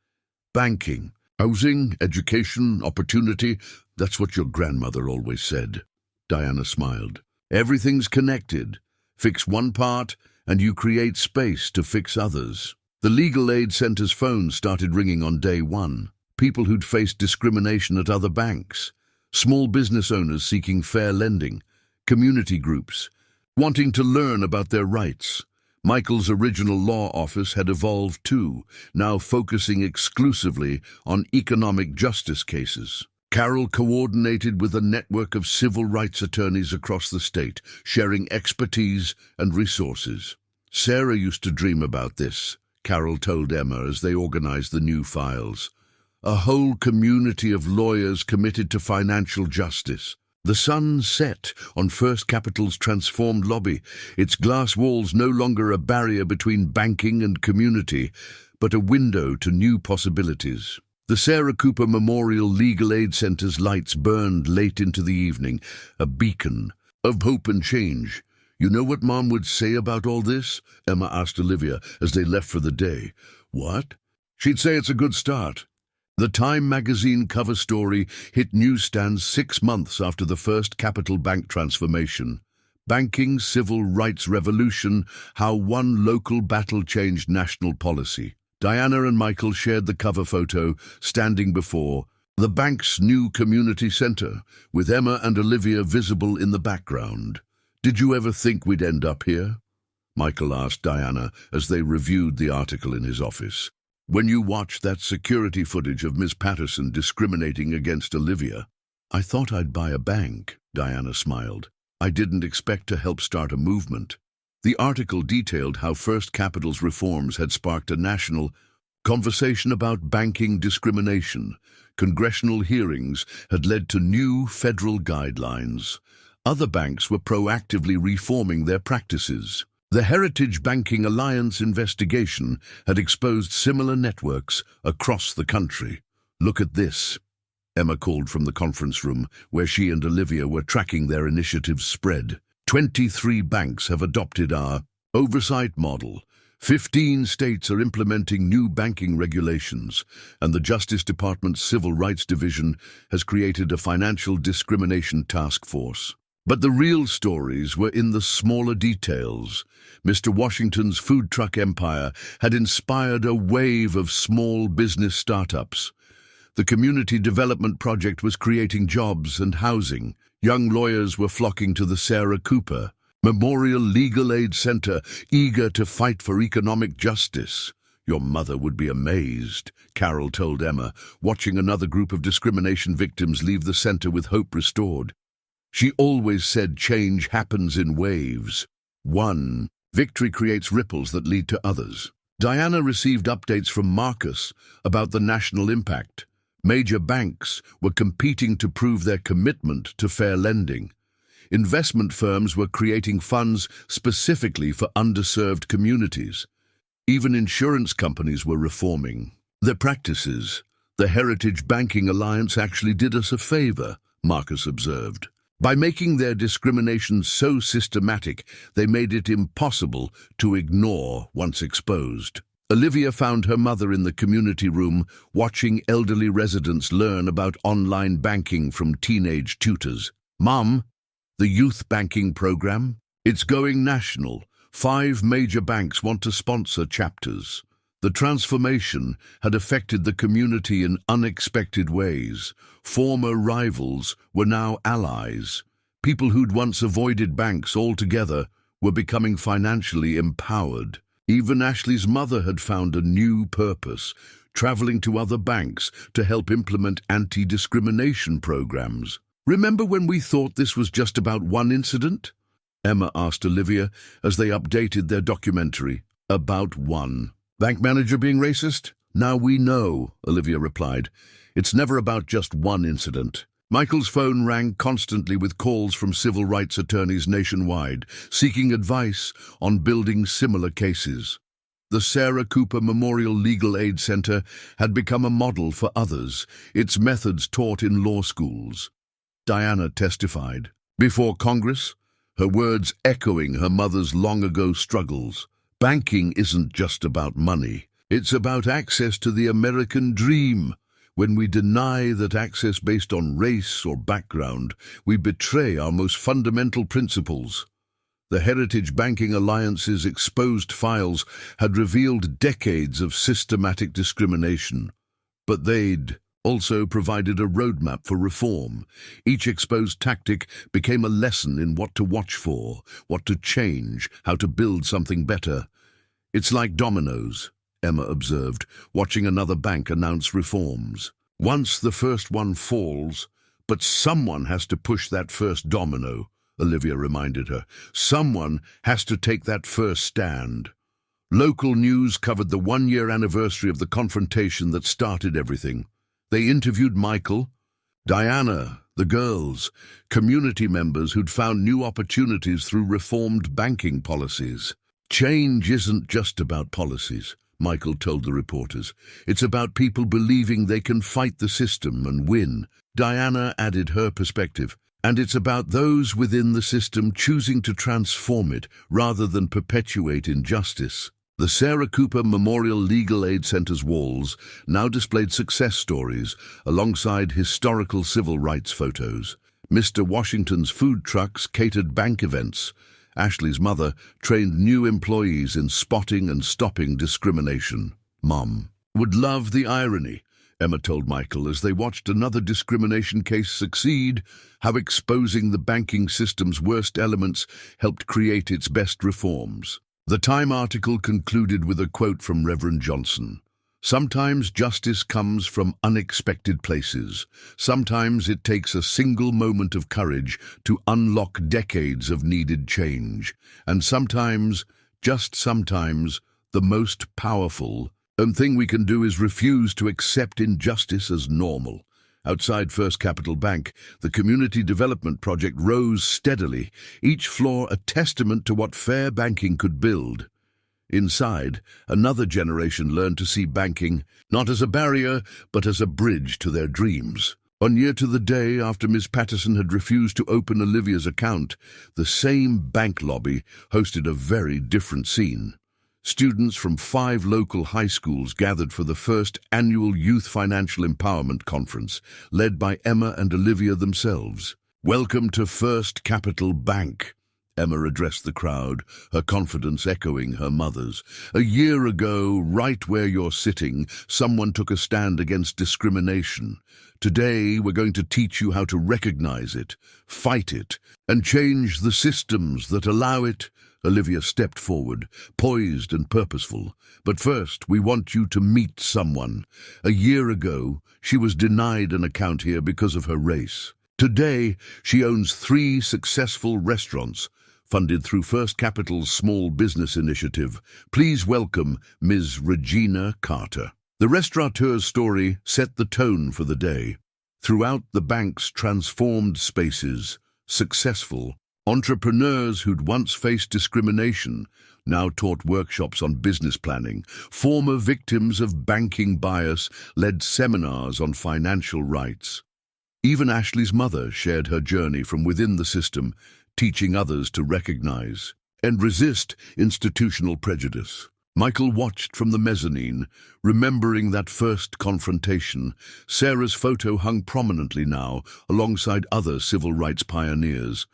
"Banking, housing, education, opportunity, that's what your grandmother always said." Diana smiled. "Everything's connected. Fix one part, and you create space to fix others." The Legal Aid Center's phones started ringing on day one. People who'd faced discrimination at other banks, small business owners seeking fair lending, community groups, wanting to learn about their rights. Michael's original law office had evolved too, now focusing exclusively on economic justice cases. Carol coordinated with a network of civil rights attorneys across the state, sharing expertise and resources. "Sarah used to dream about this," Carol told Emma as they organized the new files. "A whole community of lawyers committed to financial justice." The sun set on First Capital's transformed lobby, its glass walls no longer a barrier between banking and community, but a window to new possibilities. The Sarah Cooper Memorial Legal Aid Center's lights burned late into the evening, a beacon of hope and change. "You know what Mom would say about all this?" Emma asked Olivia as they left for the day. "What?" "She'd say it's a good start." The Time magazine cover story hit newsstands 6 months after the First Capital Bank transformation. Banking Civil Rights Revolution, How One Local Battle Changed National Policy. Diana and Michael shared the cover photo, standing before the bank's new community center, with Emma and Olivia visible in the background. "Did you ever think we'd end up here?" Michael asked Diana as they reviewed the article in his office. "When you watched that security footage of Miss Patterson discriminating against Olivia?" "I thought I'd buy a bank," Diana smiled. "I didn't expect to help start a movement." The article detailed how First Capital's reforms had sparked a national conversation about banking discrimination. Congressional hearings had led to new federal guidelines. Other banks were proactively reforming their practices. The Heritage Banking Alliance investigation had exposed similar networks across the country. "Look at this," Emma called from the conference room, where she and Olivia were tracking their initiative's spread. 23 banks have adopted our oversight model. 15 states are implementing new banking regulations, and the Justice Department's Civil Rights Division has created a financial discrimination task force. But the real stories were in the smaller details. Mr. Washington's food truck empire had inspired a wave of small business startups. The community development project was creating jobs and housing. Young lawyers were flocking to the Sarah Cooper Memorial Legal Aid Center, eager to fight for economic justice. Your mother would be amazed, Carol told Emma, watching another group of discrimination victims leave the center with hope restored. She always said change happens in waves. One victory creates ripples that lead to others. Diana received updates from Marcus about the national impact. Major banks were competing to prove their commitment to fair lending. Investment firms were creating funds specifically for underserved communities. Even insurance companies were reforming their practices. The Heritage Banking Alliance actually did us a favor, Marcus observed. By making their discrimination so systematic, they made it impossible to ignore once exposed. Olivia found her mother in the community room, watching elderly residents learn about online banking from teenage tutors. "Mom, the youth banking program? It's going national. 5 major banks want to sponsor chapters." The transformation had affected the community in unexpected ways. Former rivals were now allies. People who'd once avoided banks altogether were becoming financially empowered. Even Ashley's mother had found a new purpose, traveling to other banks to help implement anti-discrimination programs. "Remember when we thought this was just about one incident?" Emma asked Olivia as they updated their documentary. "About one. Bank manager being racist? Now we know," Olivia replied. "It's never about just one incident." Michael's phone rang constantly with calls from civil rights attorneys nationwide, seeking advice on building similar cases. The Sarah Cooper Memorial Legal Aid Center had become a model for others, its methods taught in law schools. Diana testified before Congress, her words echoing her mother's long-ago struggles. "Banking isn't just about money. It's about access to the American dream. When we deny that access based on race or background, we betray our most fundamental principles." The Heritage Banking Alliance's exposed files had revealed decades of systematic discrimination, but they'd also provided a roadmap for reform. Each exposed tactic became a lesson in what to watch for, what to change, how to build something better. "It's like dominoes," Emma observed, watching another bank announce reforms. "Once the first one falls, but someone has to push that first domino," Olivia reminded her. "Someone has to take that first stand." Local news covered the 1-year anniversary of the confrontation that started everything. They interviewed Michael, Diana, the girls, community members who'd found new opportunities through reformed banking policies. "Change isn't just about policies," Michael told the reporters. "It's about people believing they can fight the system and win." Diana added her perspective. "And it's about those within the system choosing to transform it rather than perpetuate injustice." The Sarah Cooper Memorial Legal Aid Center's walls now displayed success stories alongside historical civil rights photos. Mr. Washington's food trucks catered bank events. Ashley's mother trained new employees in spotting and stopping discrimination. "Mom would love the irony," Emma told Michael as they watched another discrimination case succeed, how exposing the banking system's worst elements helped create its best reforms. The Time article concluded with a quote from Reverend Johnson. "Sometimes justice comes from unexpected places. Sometimes it takes a single moment of courage to unlock decades of needed change. And sometimes, just sometimes, the most powerful thing we can do is refuse to accept injustice as normal." Outside First Capital Bank, the community development project rose steadily, each floor a testament to what fair banking could build. Inside, another generation learned to see banking not as a barrier, but as a bridge to their dreams. On year to the day after Ms. Patterson had refused to open Olivia's account, the same bank lobby hosted a very different scene. Students from 5 local high schools gathered for the first annual Youth Financial Empowerment Conference, led by Emma and Olivia themselves. "Welcome to First Capital Bank," Emma addressed the crowd, her confidence echoing her mother's. A year ago, right where you're sitting, someone took a stand against discrimination. Today, we're going to teach you how to recognize it, fight it, and change the systems that allow it. Olivia stepped forward, poised and purposeful. But first, we want you to meet someone. A year ago, she was denied an account here because of her race. Today, she owns 3 successful restaurants, funded through First Capital's Small Business Initiative. Please welcome Ms. Regina Carter. The restaurateur's story set the tone for the day. Throughout the bank's transformed spaces, successful entrepreneurs who'd once faced discrimination now taught workshops on business planning. Former victims of banking bias led seminars on financial rights. Even Ashley's mother shared her journey from within the system, teaching others to recognize and resist institutional prejudice. Michael watched from the mezzanine, remembering that first confrontation. Sarah's photo hung prominently now, alongside other civil rights pioneers.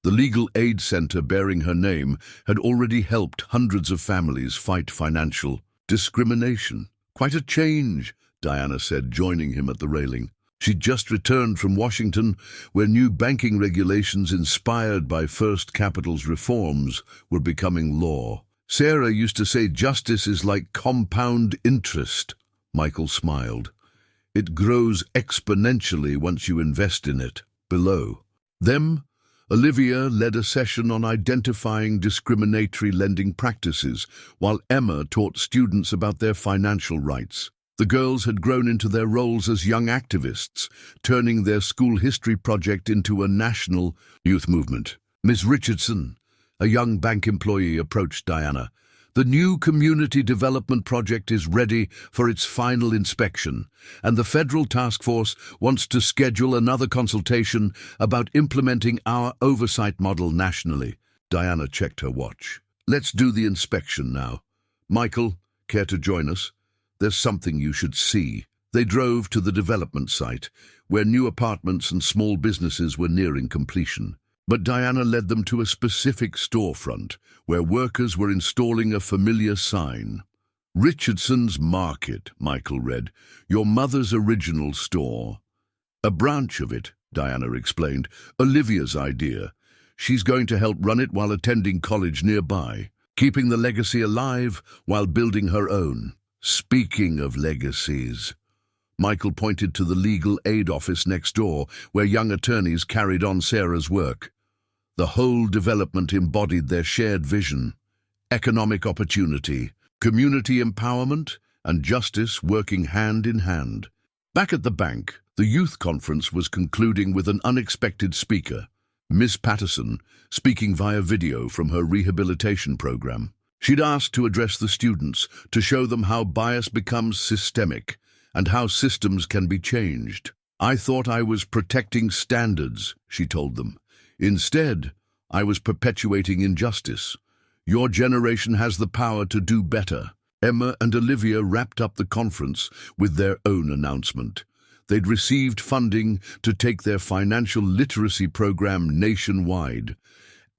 The Legal Aid Center bearing her name had already helped hundreds of families fight financial discrimination. Quite a change, Diana said, joining him at the railing. She'd just returned from Washington, where new banking regulations inspired by First Capital's reforms were becoming law. Sarah used to say justice is like compound interest. Michael smiled. It grows exponentially once you invest in it. Below them, Olivia led a session on identifying discriminatory lending practices, while Emma taught students about their financial rights. The girls had grown into their roles as young activists, turning their school history project into a national youth movement. Ms. Richardson, a young bank employee, approached Diana. The new community development project is ready for its final inspection, and the federal task force wants to schedule another consultation about implementing our oversight model nationally. Diana checked her watch. Let's do the inspection now. Michael, care to join us? There's something you should see. They drove to the development site, where new apartments and small businesses were nearing completion. But Diana led them to a specific storefront, where workers were installing a familiar sign. Richardson's Market, Michael read. Your mother's original store. A branch of it, Diana explained. Olivia's idea. She's going to help run it while attending college nearby, keeping the legacy alive while building her own. Speaking of legacies, Michael pointed to the legal aid office next door, where young attorneys carried on Sarah's work. The whole development embodied their shared vision: economic opportunity, community empowerment, and justice working hand in hand. Back at the bank, the youth conference was concluding with an unexpected speaker, Miss Patterson, speaking via video from her rehabilitation program. She'd asked to address the students, to show them how bias becomes systemic and how systems can be changed. I thought I was protecting standards, she told them. Instead, I was perpetuating injustice. Your generation has the power to do better. Emma and Olivia wrapped up the conference with their own announcement. They'd received funding to take their financial literacy program nationwide.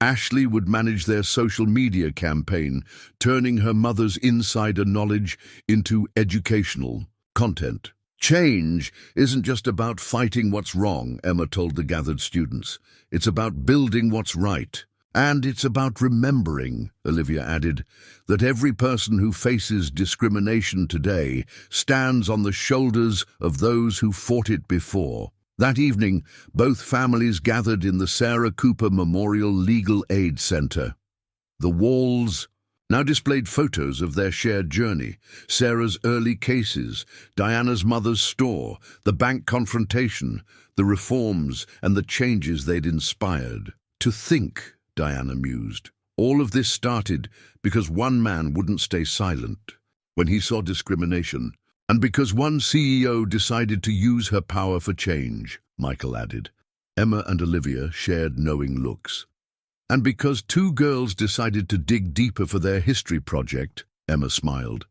Ashley would manage their social media campaign, turning her mother's insider knowledge into educational content. Change isn't just about fighting what's wrong, Emma told the gathered students. It's about building what's right. And it's about remembering, Olivia added, that every person who faces discrimination today stands on the shoulders of those who fought it before. That evening, both families gathered in the Sarah Cooper Memorial Legal Aid Center. The walls now displayed photos of their shared journey: Sarah's early cases, Diana's mother's store, the bank confrontation, the reforms and the changes they'd inspired. To think, Diana mused, all of this started because one man wouldn't stay silent when he saw discrimination, and because one CEO decided to use her power for change, Michael added. Emma and Olivia shared knowing looks. And because 2 girls decided to dig deeper for their history project, Emma smiled.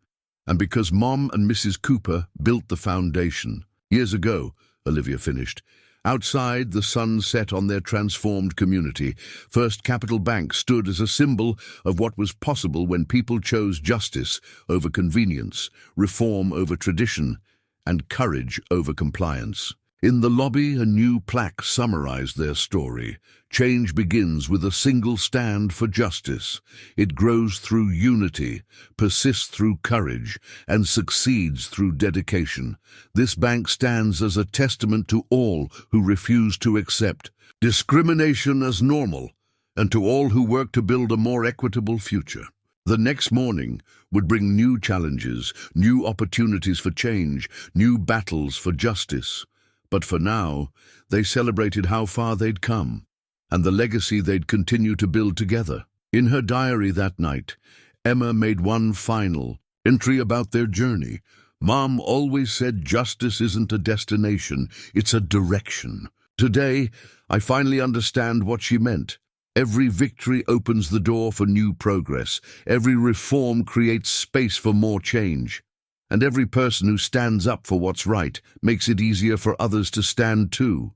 And because Mom and Mrs. Cooper built the foundation. Years ago, Olivia finished, Outside, the sun set on their transformed community. First Capital Bank stood as a symbol of what was possible when people chose justice over convenience, reform over tradition, and courage over compliance. In the lobby, a new plaque summarized their story. Change begins with a single stand for justice. It grows through unity, persists through courage, and succeeds through dedication. This bank stands as a testament to all who refuse to accept discrimination as normal, and to all who work to build a more equitable future. The next morning would bring new challenges, new opportunities for change, new battles for justice. But for now, they celebrated how far they'd come and the legacy they'd continue to build together. In her diary that night, Emma made one final entry about their journey. Mom always said justice isn't a destination, it's a direction. Today, I finally understand what she meant. Every victory opens the door for new progress. Every reform creates space for more change. And every person who stands up for what's right makes it easier for others to stand too.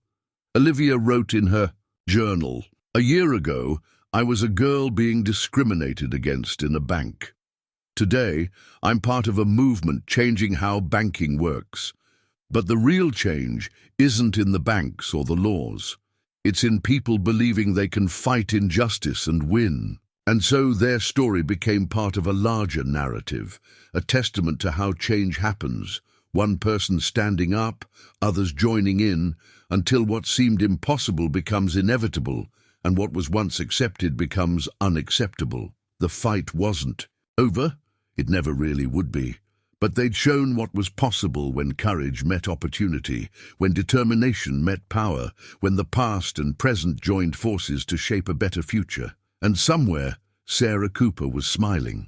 Olivia wrote in her journal, "A year ago, I was a girl being discriminated against in a bank. Today, I'm part of a movement changing how banking works. But the real change isn't in the banks or the laws. It's in people believing they can fight injustice and win." And so their story became part of a larger narrative, a testament to how change happens, one person standing up, others joining in, until what seemed impossible becomes inevitable, and what was once accepted becomes unacceptable. The fight wasn't over. It never really would be. But they'd shown what was possible when courage met opportunity, when determination met power, when the past and present joined forces to shape a better future. And somewhere, Sarah Cooper was smiling.